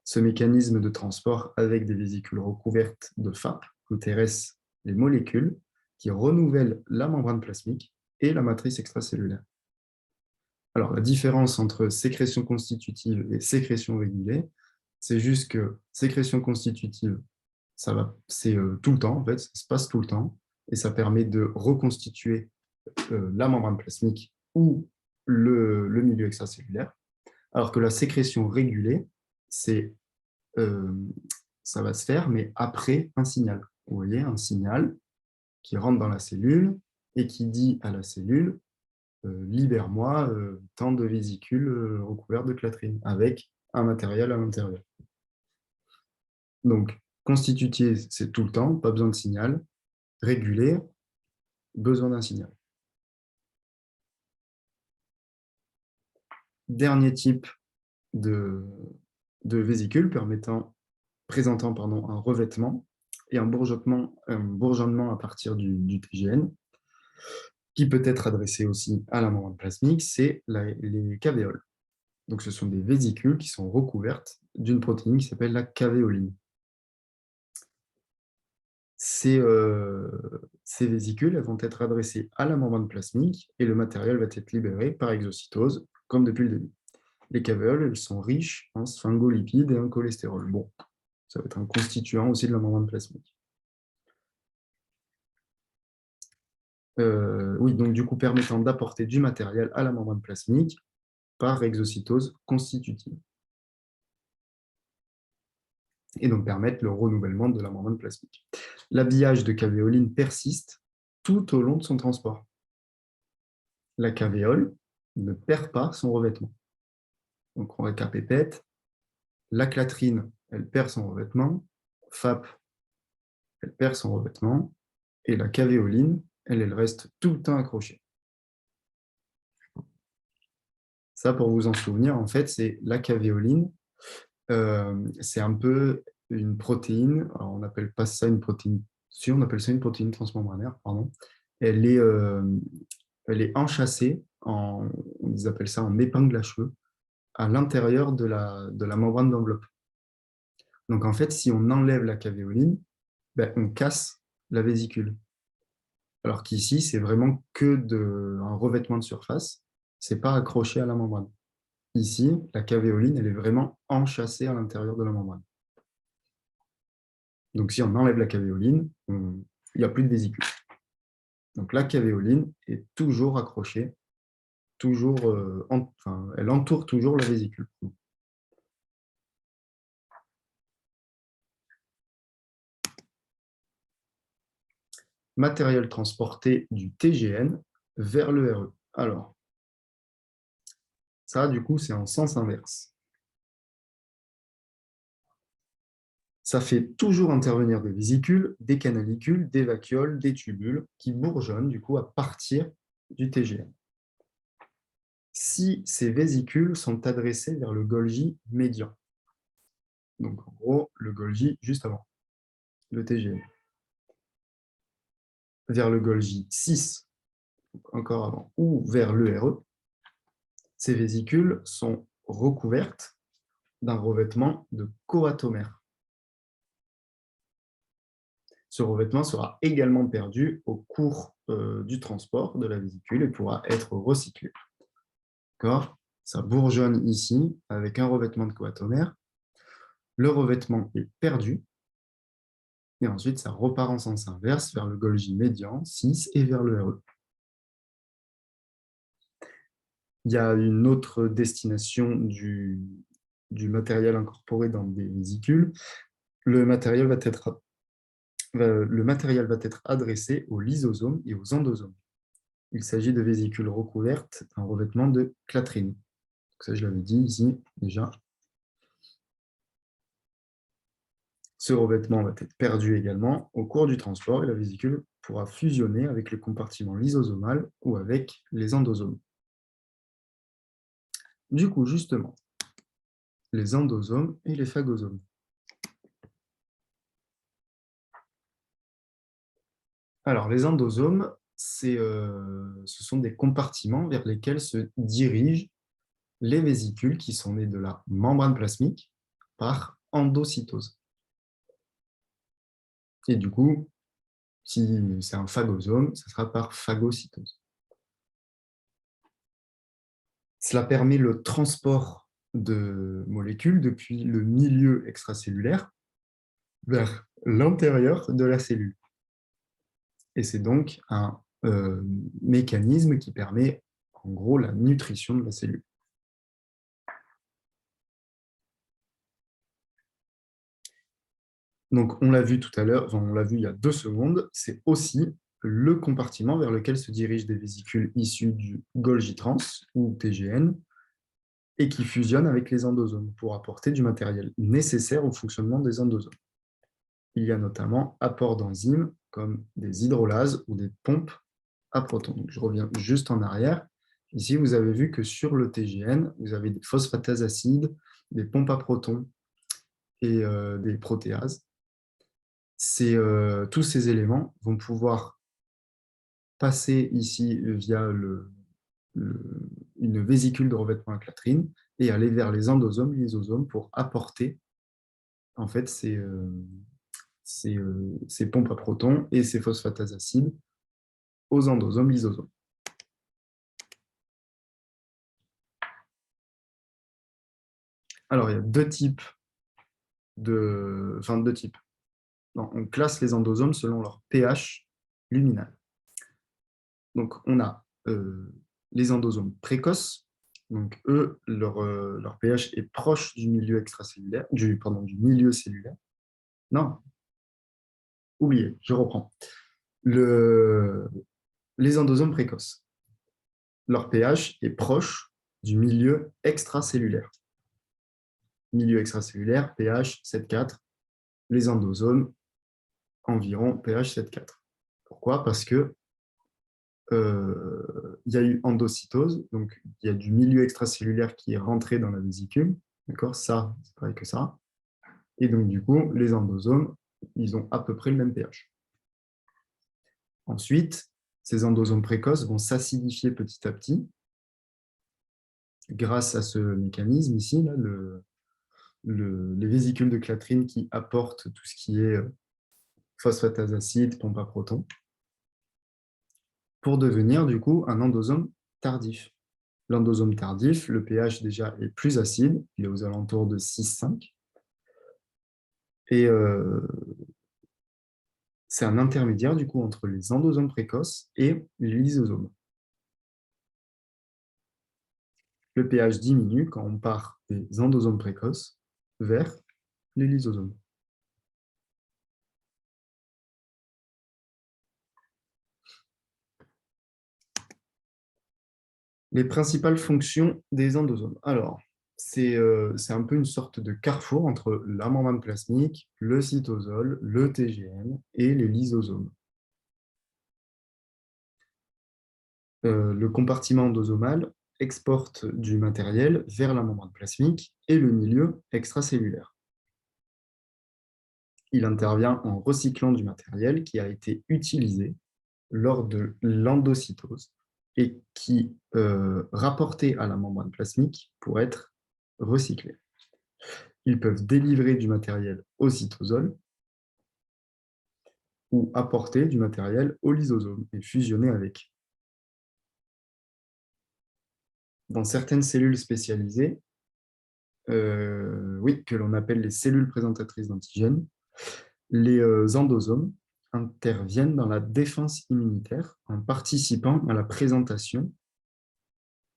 Ce mécanisme de transport avec des vésicules recouvertes de FAP intéresse les molécules qui renouvellent la membrane plasmique et la matrice extracellulaire. Alors, la différence entre sécrétion constitutive et sécrétion régulée, c'est juste que sécrétion constitutive, c'est tout le temps, en fait, ça se passe tout le temps, et ça permet de reconstituer la membrane plasmique ou le milieu extracellulaire, alors que la sécrétion régulée, ça va se faire, mais après un signal. Vous voyez, un signal qui rentre dans la cellule et qui dit à la cellule libère-moi tant de vésicules recouvertes de clatrine, avec un matériel à l'intérieur. Donc, constituer, c'est tout le temps, pas besoin de signal. Réguler, besoin d'un signal. Dernier type de vésicule présentant un revêtement et un bourgeonnement à partir du TGN, qui peut être adressé aussi à la membrane plasmique, c'est les cavéoles. Donc, ce sont des vésicules qui sont recouvertes d'une protéine qui s'appelle la cavéoline. Ces vésicules elles vont être adressées à la membrane plasmique et le matériel va être libéré par exocytose, comme depuis le début. Les cavéoles, elles sont riches en sphingolipides et en cholestérol. Bon, ça va être un constituant aussi de la membrane plasmique. Oui, donc du coup, permettant d'apporter du matériel à la membrane plasmique par exocytose constitutive. Et donc permettre le renouvellement de la membrane plasmique. L'habillage de cavéoline persiste tout au long de son transport. La cavéole ne perd pas son revêtement. Donc on récapépète, la clatrine, elle perd son revêtement, FAP, elle perd son revêtement, et la cavéoline, elle reste tout le temps accrochée. Ça, pour vous en souvenir, en fait, c'est la cavéoline, c'est un peu une protéine, alors on n'appelle pas ça une protéine sûre, on appelle ça une protéine transmembranaire, pardon. Elle est enchâssée, ils appellent ça en épingle à cheveux, à l'intérieur de la membrane d'enveloppe. Donc en fait, si on enlève la cavéoline, ben, on casse la vésicule. Alors qu'ici, c'est vraiment que un revêtement de surface, c'est pas accroché à la membrane. Ici, la cavéoline, elle est vraiment enchâssée à l'intérieur de la membrane. Donc si on enlève la cavéoline, il n'y a plus de vésicule. Donc la cavéoline est toujours accrochée, toujours, elle entoure toujours la vésicule. matériel transporté du TGN vers le RE. Alors, ça, du coup, c'est en sens inverse. Ça fait toujours intervenir des vésicules, des canalicules, des vacuoles, des tubules qui bourgeonnent, du coup, à partir du TGN. Si ces vésicules sont adressés vers le Golgi médian, donc en gros, le Golgi juste avant, le TGN, vers le Golgi 6, encore avant, ou vers le RE, ces vésicules sont recouvertes d'un revêtement de coatomère. Ce revêtement sera également perdu au cours du transport de la vésicule et pourra être recyclé. Ça bourgeonne ici avec un revêtement de coatomère. Le revêtement est perdu et ensuite ça repart en sens inverse vers le Golgi médian 6 et vers le RE. Il y a une autre destination du matériel incorporé dans des vésicules. Le matériel va être adressé aux lysosomes et aux endosomes. Il s'agit de vésicules recouvertes d'un revêtement de clatrine. Donc ça, je l'avais dit ici déjà. Ce revêtement va être perdu également au cours du transport et la vésicule pourra fusionner avec le compartiment lysosomal ou avec les endosomes. Du coup, justement, les endosomes et les phagosomes. Alors, les endosomes, ce sont des compartiments vers lesquels se dirigent les vésicules qui sont nées de la membrane plasmique par endocytose. Et du coup, si c'est un phagosome, ça sera par phagocytose. Cela permet le transport de molécules depuis le milieu extracellulaire vers l'intérieur de la cellule. Et c'est donc un mécanisme qui permet, en gros, la nutrition de la cellule. Donc, on l'a vu tout à l'heure, enfin, on l'a vu il y a 2 secondes, c'est aussi le compartiment vers lequel se dirigent des vésicules issues du Golgi trans ou TGN et qui fusionnent avec les endosomes pour apporter du matériel nécessaire au fonctionnement des endosomes. Il y a notamment apport d'enzymes comme des hydrolases ou des pompes à protons. Donc, je reviens juste en arrière. Ici, vous avez vu que sur le TGN, vous avez des phosphatases acides, des pompes à protons et des protéases. Tous ces éléments vont pouvoir passer ici via une vésicule de revêtement à clatrine et aller vers les endosomes, les lysosomes pour apporter en fait ces pompes à protons et ces phosphatases acides aux endosomes, lysosomes. Alors, il y a deux types. Non, on classe les endosomes selon leur pH luminal. Donc, on a les endosomes précoces. Donc, eux, leur pH est proche du milieu extracellulaire, du milieu cellulaire. Non, oubliez, je reprends. Les endosomes précoces, leur pH est proche du milieu extracellulaire. Milieu extracellulaire, pH 7,4. Les endosomes, environ pH 7,4. Pourquoi? Parce que il y a eu endocytose, donc il y a du milieu extracellulaire qui est rentré dans la vésicule. D'accord? Ça, c'est pareil que ça. Et donc, du coup, les endosomes, ils ont à peu près le même pH. Ensuite, ces endosomes précoces vont s'acidifier petit à petit grâce à ce mécanisme ici, là, les vésicules de clatrine qui apportent tout ce qui est phosphatase acide, pompe à protons, pour devenir du coup un endosome tardif. L'endosome tardif, le pH déjà est plus acide, il est aux alentours de 6,5. Et c'est un intermédiaire du coup entre les endosomes précoces et les lysosomes. Le pH diminue quand on part des endosomes précoces vers les lysosomes. Les principales fonctions des endosomes. Alors, c'est un peu une sorte de carrefour entre la membrane plasmique, le cytosol, le TGM et les lysosomes. Le compartiment endosomal exporte du matériel vers la membrane plasmique et le milieu extracellulaire. Il intervient en recyclant du matériel qui a été utilisé lors de l'endocytose et qui, rapporté à la membrane plasmique, pour être recyclé. Ils peuvent délivrer du matériel au cytosol ou apporter du matériel au lysosome et fusionner avec. Dans certaines cellules spécialisées, oui, que l'on appelle les cellules présentatrices d'antigènes, les endosomes interviennent dans la défense immunitaire en participant à la présentation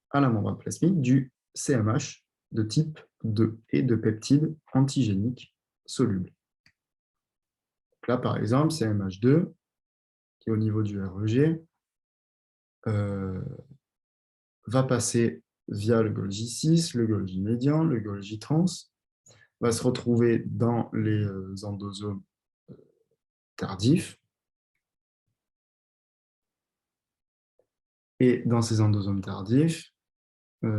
à la membrane plasmique du CMH de type 2 et de peptides antigéniques solubles. Donc là, par exemple, CMH2, qui est au niveau du REG, va passer via le Golgi 6, le Golgi médian, le Golgi trans, va se retrouver dans les endosomes tardifs. Et dans ces endosomes tardifs, il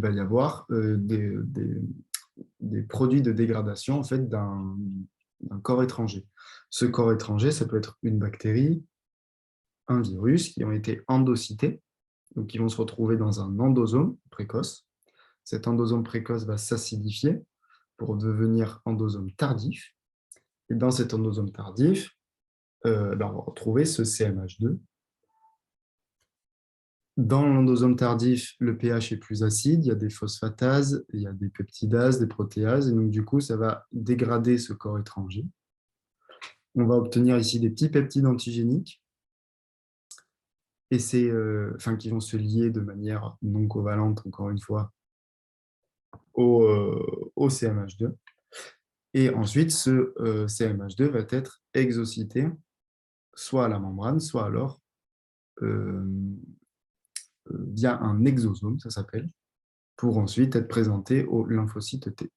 va y avoir des produits de dégradation en fait, d'un corps étranger. Ce corps étranger, ça peut être une bactérie, un virus qui ont été endocytés, donc qui vont se retrouver dans un endosome précoce. Cet endosome précoce va s'acidifier pour devenir endosome tardif. Et dans cet endosome tardif, on va retrouver ce CMH2. Dans l'endosome tardif, le pH est plus acide, il y a des phosphatases, il y a des peptidases, des protéases, et donc du coup, ça va dégrader ce corps étranger. On va obtenir ici des petits peptides antigéniques, et qui vont se lier de manière non covalente, encore une fois, au CMH2. Et ensuite, ce CMH2 va être exocité, soit à la membrane, soit alors via un exosome, ça s'appelle, pour ensuite être présenté au lymphocyte T.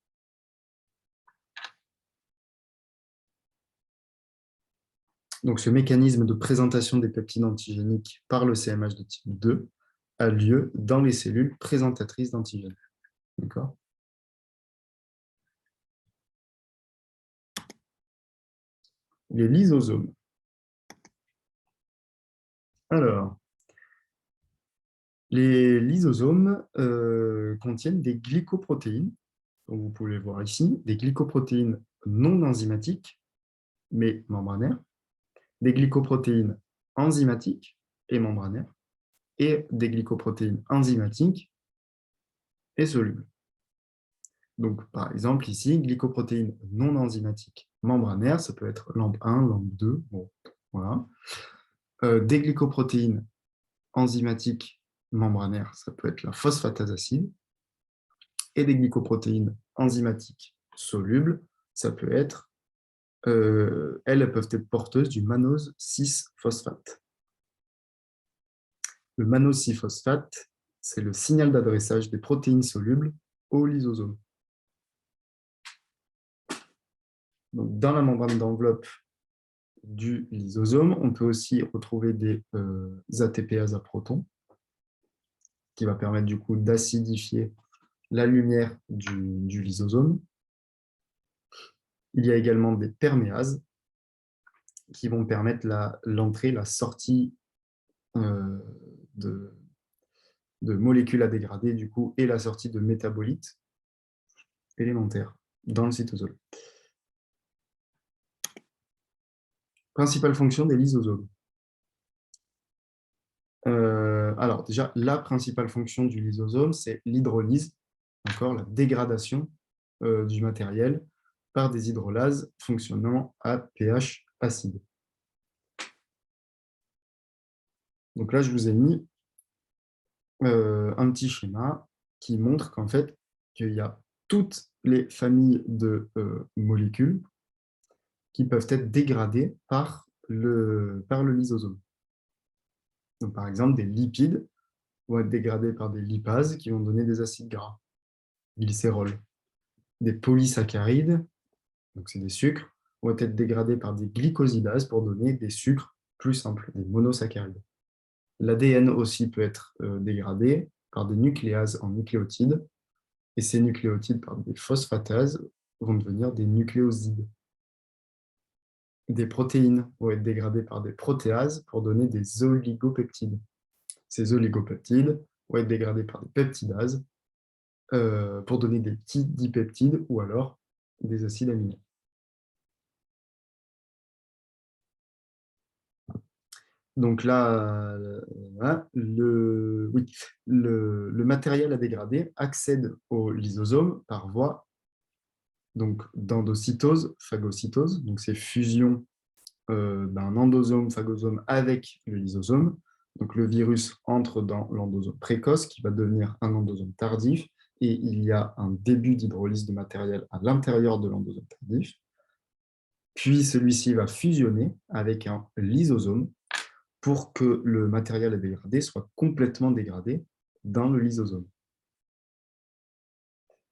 Donc, ce mécanisme de présentation des peptides antigéniques par le CMH de type 2 a lieu dans les cellules présentatrices d'antigènes. D'accord ? Les lysosomes. Alors, les lysosomes contiennent des glycoprotéines, donc vous pouvez les voir ici, des glycoprotéines non enzymatiques, mais membranaires, des glycoprotéines enzymatiques et membranaires, et des glycoprotéines enzymatiques et solubles. Donc, par exemple, ici, glycoprotéines non enzymatiques membranaires, ça peut être LAMP1, LAMP2, bon, voilà. Des glycoprotéines enzymatiques membranaires, ça peut être la phosphatase acide. Et des glycoprotéines enzymatiques solubles, ça peut être, elles peuvent être porteuses du mannose 6-phosphate. Le mannose 6-phosphate, c'est le signal d'adressage des protéines solubles au lysosome. Donc, dans la membrane d'enveloppe du lysosome, on peut aussi retrouver des ATPases à protons, qui va permettre du coup d'acidifier la lumière du lysosome. Il y a également des perméases qui vont permettre l'entrée, la sortie de molécules à dégrader du coup, et la sortie de métabolites élémentaires dans le cytosol. Principale fonction des lysosomes. Alors déjà, la principale fonction du lysosome, c'est l'hydrolyse, la dégradation du matériel par des hydrolases fonctionnant à pH acide. Donc là, je vous ai mis un petit schéma qui montre qu'en fait, qu'il y a toutes les familles de molécules qui peuvent être dégradées par le lysosome. Donc, par exemple, des lipides vont être dégradés par des lipases qui vont donner des acides gras, glycérols. Des polysaccharides, donc c'est des sucres, vont être dégradés par des glycosidases pour donner des sucres plus simples, des monosaccharides. L'ADN aussi peut être dégradé par des nucléases en nucléotides, et ces nucléotides par des phosphatases vont devenir des nucléosides. Des protéines vont être dégradées par des protéases pour donner des oligopeptides. Ces oligopeptides vont être dégradés par des peptidases pour donner des petits dipeptides ou alors des acides aminés. Donc là, oui, le matériel à dégrader accède au lysosome par voie d'endocytose, phagocytose. Donc c'est fusion d'un endosome, phagosome avec le lysosome. Donc le virus entre dans l'endosome précoce qui va devenir un endosome tardif et il y a un début d'hydrolyse de matériel à l'intérieur de l'endosome tardif. Puis celui-ci va fusionner avec un lysosome pour que le matériel à dégrader soit complètement dégradé dans le lysosome.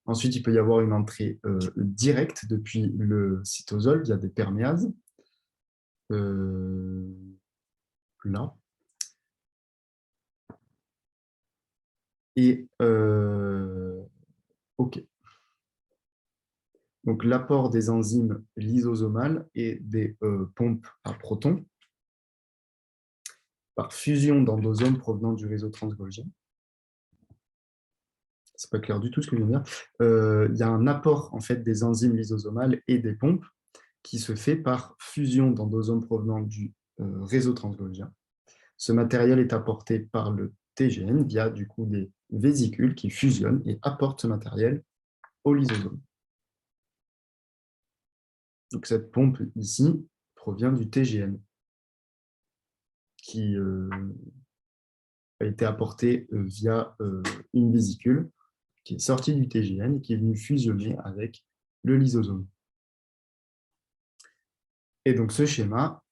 Ensuite, il peut y avoir une entrée directe depuis le cytosol via des perméases. Là. Et OK. Donc, l'apport des enzymes lysosomales et des pompes à protons par fusion d'endosomes provenant du réseau transgolgien. C'est pas clair du tout ce que je viens de dire. Il y a un apport en fait des enzymes lysosomales et des pompes qui se fait par fusion d'endosomes provenant du réseau transgolgien. Ce matériel est apporté par le TGN via du coup des vésicules qui fusionnent et apportent ce matériel au lysosome. Donc cette pompe ici provient du TGN qui a été apportée via une vésicule qui est sortie du TGN et qui est venue fusionner avec le lysosome. Et donc ce schéma,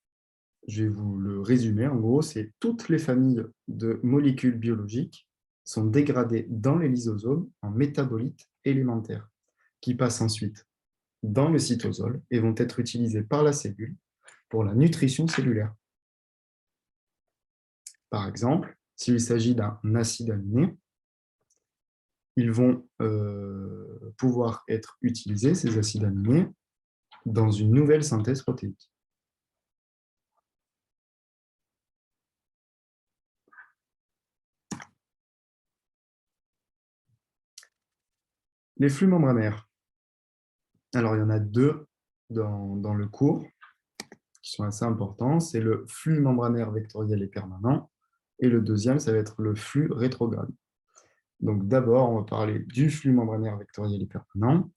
je vais vous le résumer. En gros, c'est toutes les familles de molécules biologiques sont dégradées dans les lysosomes en métabolites élémentaires qui passent ensuite dans le cytosol et vont être utilisées par la cellule pour la nutrition cellulaire. Par exemple, s'il s'agit d'un acide aminé, ils vont pouvoir être utilisés, ces acides aminés, dans une nouvelle synthèse protéique. Les flux membranaires. Alors, il y en a deux dans le cours qui sont assez importants. C'est le flux membranaire vectoriel et permanent. Et le deuxième, ça va être le flux rétrograde. Donc, d'abord, on va parler du flux membranaire vectoriel et permanent.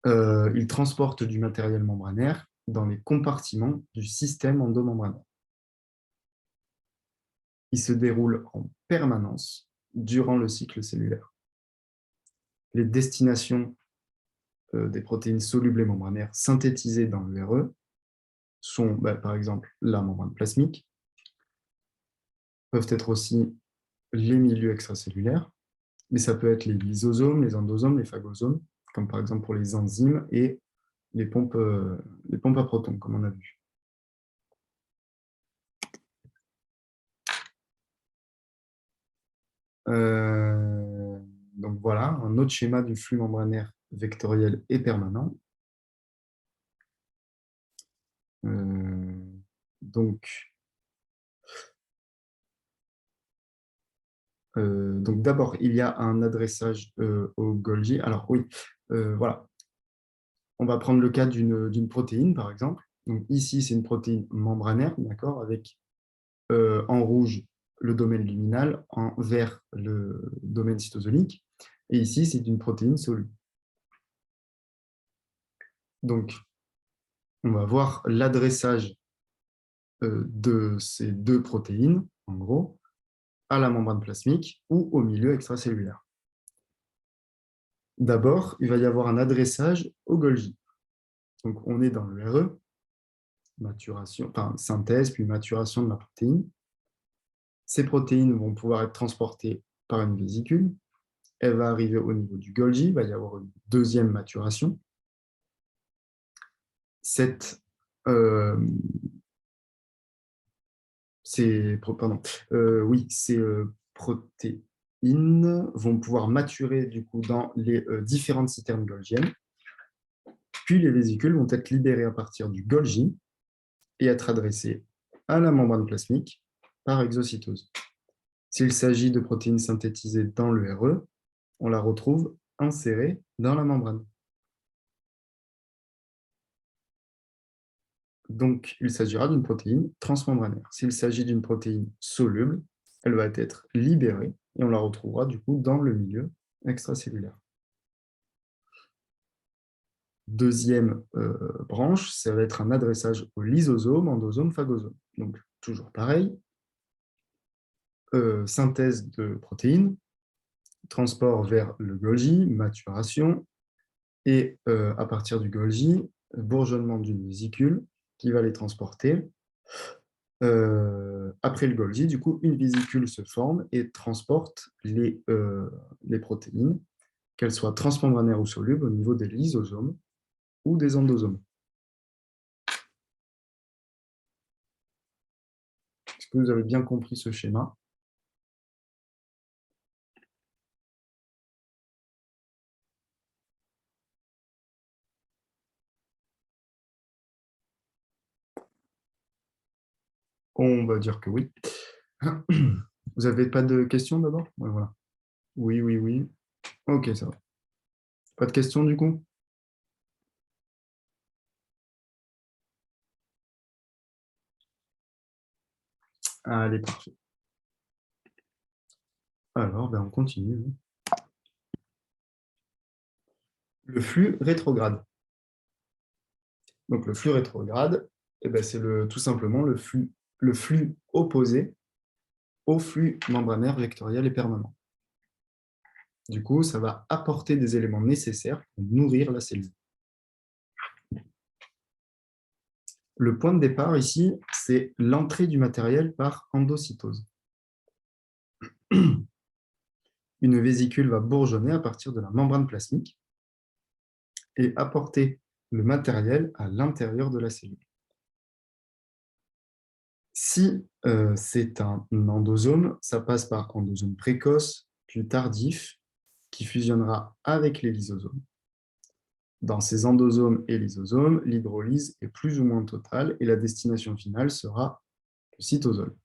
Il transporte du matériel membranaire dans les compartiments du système endomembranaire. Il se déroule en permanence durant le cycle cellulaire. Les destinations des protéines solubles et membranaires synthétisées dans le RE sont, par exemple, la membrane plasmique, peuvent être aussi les milieux extracellulaires, mais ça peut être les lysosomes, les endosomes, les phagosomes, comme par exemple pour les enzymes et les pompes à protons, comme on a vu. Donc voilà, un autre schéma du flux membranaire vectoriel et permanent. Donc d'abord, il y a un adressage au Golgi. Alors oui, voilà. On va prendre le cas d'une protéine, par exemple. Donc ici, c'est une protéine membranaire, d'accord, avec en rouge le domaine luminal, en vert le domaine cytosolique. Et ici, c'est une protéine soluble. Donc, on va voir l'adressage de ces deux protéines, en gros, à la membrane plasmique ou au milieu extracellulaire. D'abord, il va y avoir un adressage au Golgi. Donc, on est dans le RE, maturation, enfin, synthèse, puis maturation de la protéine. Ces protéines vont pouvoir être transportées par une vésicule. Elle va arriver au niveau du Golgi, il va y avoir une deuxième maturation. Cette, ces protéines vont pouvoir maturer du coup dans les différentes citernes golgiennes. Puis les vésicules vont être libérées à partir du Golgi et être adressées à la membrane plasmique par exocytose. S'il s'agit de protéines synthétisées dans le RE, on la retrouve insérée dans la membrane. Donc, il s'agira d'une protéine transmembranaire. S'il s'agit d'une protéine soluble, elle va être libérée et on la retrouvera du coup dans le milieu extracellulaire. Deuxième branche, ça va être un adressage au lysosome, endosome, phagosome. Donc, toujours pareil, synthèse de protéines, transport vers le Golgi, maturation, et à partir du Golgi, bourgeonnement d'une vésicule qui va les transporter. Après le Golgi, du coup, une vésicule se forme et transporte les protéines, qu'elles soient transmembranaires ou solubles, au niveau des lysosomes ou des endosomes. Est-ce que vous avez bien compris ce schéma? On va dire que oui. Vous n'avez pas de questions d'abord? Ouais, voilà. Oui, oui, oui. Ok, ça va. Pas de questions du coup? Allez, parfait. Alors, ben, on continue. Le flux rétrograde. Donc, le flux rétrograde, eh ben, c'est tout simplement le flux opposé au flux membranaire vectoriel et permanent. Du coup, ça va apporter des éléments nécessaires pour nourrir la cellule. Le point de départ ici, c'est l'entrée du matériel par endocytose. Une vésicule va bourgeonner à partir de la membrane plasmique et apporter le matériel à l'intérieur de la cellule. Si c'est un endosome, ça passe par endosome précoce, puis tardif, qui fusionnera avec les lysosomes. Dans ces endosomes et lysosomes, l'hydrolyse est plus ou moins totale et la destination finale sera le cytosol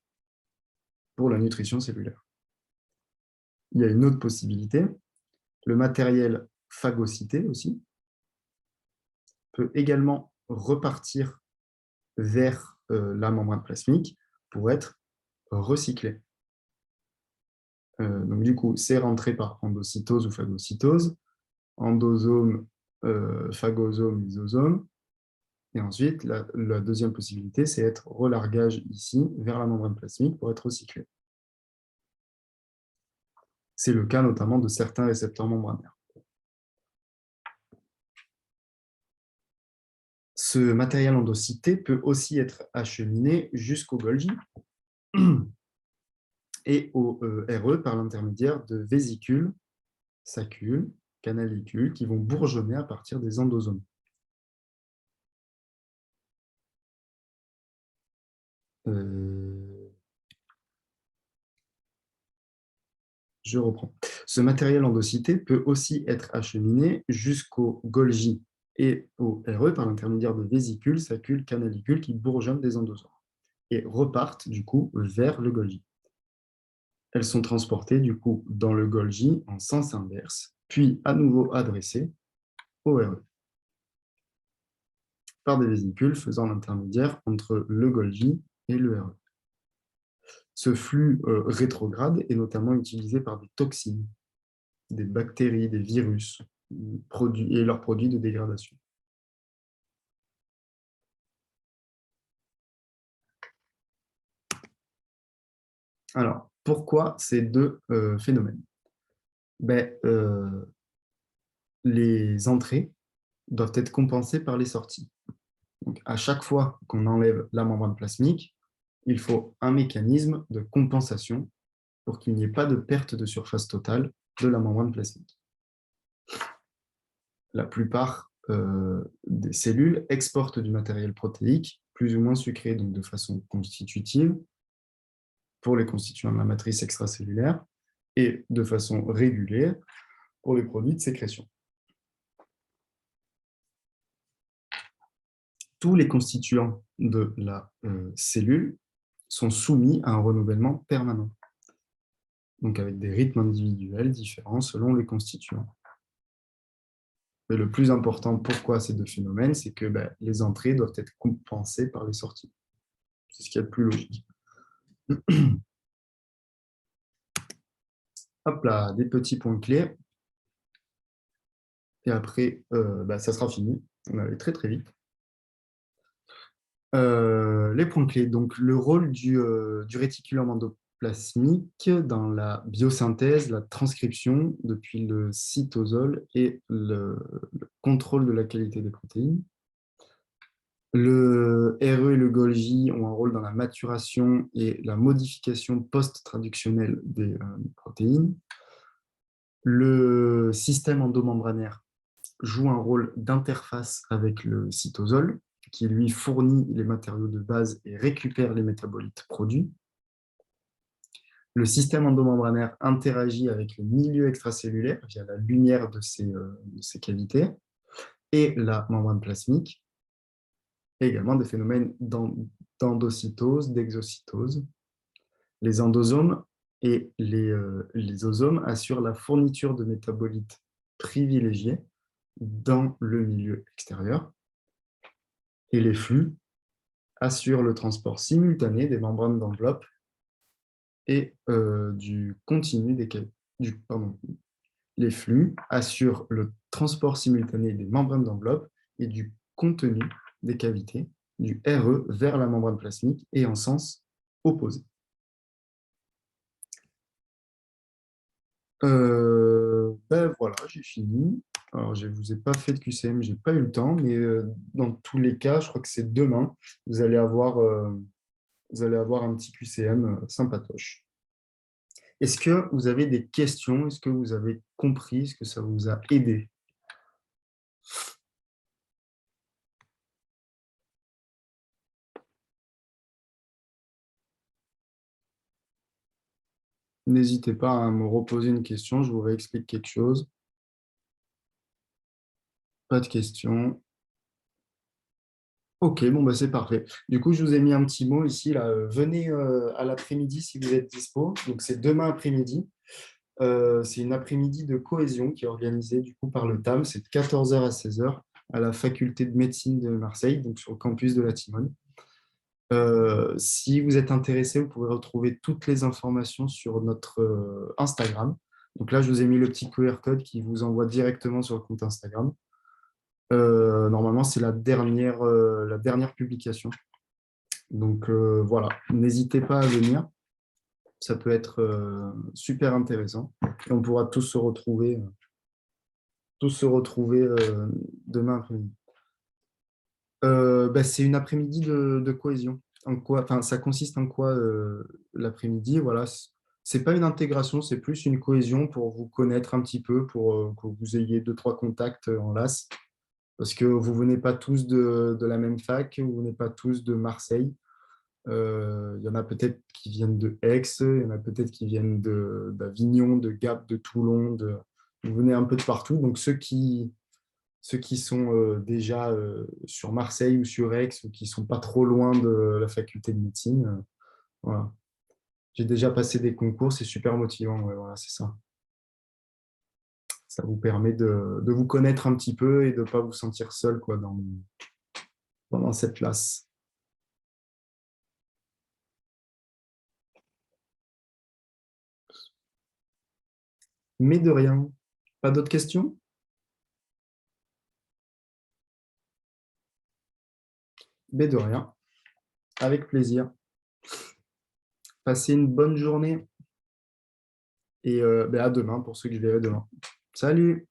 pour la nutrition cellulaire. Il y a une autre possibilité, le matériel phagocyté aussi peut également repartir vers la membrane plasmique pour être recyclé. Donc du coup, c'est rentré par endocytose ou phagocytose, endosome, phagosome, lysosome. Et ensuite, la deuxième possibilité, c'est être relargage ici vers la membrane plasmique pour être recyclé. C'est le cas notamment de certains récepteurs membranaires. Ce matériel endocyté peut aussi être acheminé jusqu'au Golgi et au RE par l'intermédiaire de vésicules, sacules, canalicules qui vont bourgeonner à partir des endosomes. Je reprends. Ce matériel endocyté peut aussi être acheminé jusqu'au Golgi et au RE par l'intermédiaire de vésicules, sacules, canalicules qui bourgeonnent des endosomes et repartent du coup vers le Golgi. Elles sont transportées du coup dans le Golgi en sens inverse, puis à nouveau adressées au RE par des vésicules faisant l'intermédiaire entre le Golgi et le RE. Ce flux rétrograde est notamment utilisé par des toxines, des bactéries, des virus et leurs produits de dégradation. Alors, pourquoi ces deux phénomènes? Les entrées doivent être compensées par les sorties. Donc, à chaque fois qu'on enlève la membrane plasmique, il faut un mécanisme de compensation pour qu'il n'y ait pas de perte de surface totale de la membrane plasmique. La plupart des cellules exportent du matériel protéique plus ou moins sucré, donc de façon constitutive, pour les constituants de la matrice extracellulaire, et de façon régulière pour les produits de sécrétion. Tous les constituants de la cellule sont soumis à un renouvellement permanent, donc avec des rythmes individuels différents selon les constituants. Mais le plus important, pourquoi ces deux phénomènes, c'est que les entrées doivent être compensées par les sorties. C'est ce qui est le plus logique. Hop là, des petits points clés. Et après, ça sera fini. On va aller très très vite. Les points clés. Donc, le rôle du réticulum endoplasmique dans la biosynthèse, la transcription depuis le cytosol et le contrôle de la qualité des protéines. Le RE et le Golgi ont un rôle dans la maturation et la modification post-traductionnelle des protéines. Le système endomembranaire joue un rôle d'interface avec le cytosol, qui lui fournit les matériaux de base et récupère les métabolites produits. Le système endomembranaire interagit avec le milieu extracellulaire via la lumière de ces cavités et la membrane plasmique, et également des phénomènes d'endocytose, d'exocytose. Les endosomes et les osomes assurent la fourniture de métabolites privilégiés dans le milieu extérieur. Et les flux assurent le transport simultané des membranes d'enveloppe et du continu des les flux assurent le transport simultané des membranes d'enveloppe et du contenu des cavités, du RE vers la membrane plasmique et en sens opposé. Voilà, j'ai fini. Alors, je ne vous ai pas fait de QCM, je n'ai pas eu le temps, mais dans tous les cas, je crois que c'est demain, vous allez avoir un petit QCM sympatoche. Est-ce que vous avez des questions? Est-ce que vous avez compris? Est-ce que ça vous a aidé? N'hésitez pas à me reposer une question, je vous réexplique quelque chose. Pas de questions. Ok, bon, c'est parfait. Du coup, je vous ai mis un petit mot ici. Là. Venez à l'après-midi si vous êtes dispo. Donc, c'est demain après-midi. C'est une après-midi de cohésion qui est organisée du coup par le TAM. C'est de 14 h à 16 h à la faculté de médecine de Marseille, donc sur le campus de la Timone. Si vous êtes intéressé, vous pouvez retrouver toutes les informations sur notre Instagram. Donc là, je vous ai mis le petit QR code qui vous envoie directement sur le compte Instagram. Normalement, c'est la dernière publication. Donc voilà, n'hésitez pas à venir. Ça peut être super intéressant. Et on pourra tous se retrouver demain après-midi. C'est une après-midi de cohésion. Ça consiste en quoi l'après-midi? Voilà, c'est pas une intégration, c'est plus une cohésion pour vous connaître un petit peu, pour que vous ayez 2-3 contacts en LAS. Parce que vous venez pas tous de la même fac, vous venez pas tous de Marseille. Il y en a peut-être qui viennent de Aix, il y en a peut-être qui viennent d'Avignon, de Gap, de Toulon. Vous venez un peu de partout. Donc ceux qui sont déjà sur Marseille ou sur Aix ou qui ne sont pas trop loin de la faculté de médecine. Voilà. J'ai déjà passé des concours, c'est super motivant. Ouais, voilà, c'est ça. Ça vous permet de vous connaître un petit peu et de ne pas vous sentir seul quoi, pendant cette classe. Mais de rien. Pas d'autres questions? Mais de rien. Avec plaisir. Passez une bonne journée et à demain pour ceux que je verrai demain. Salut!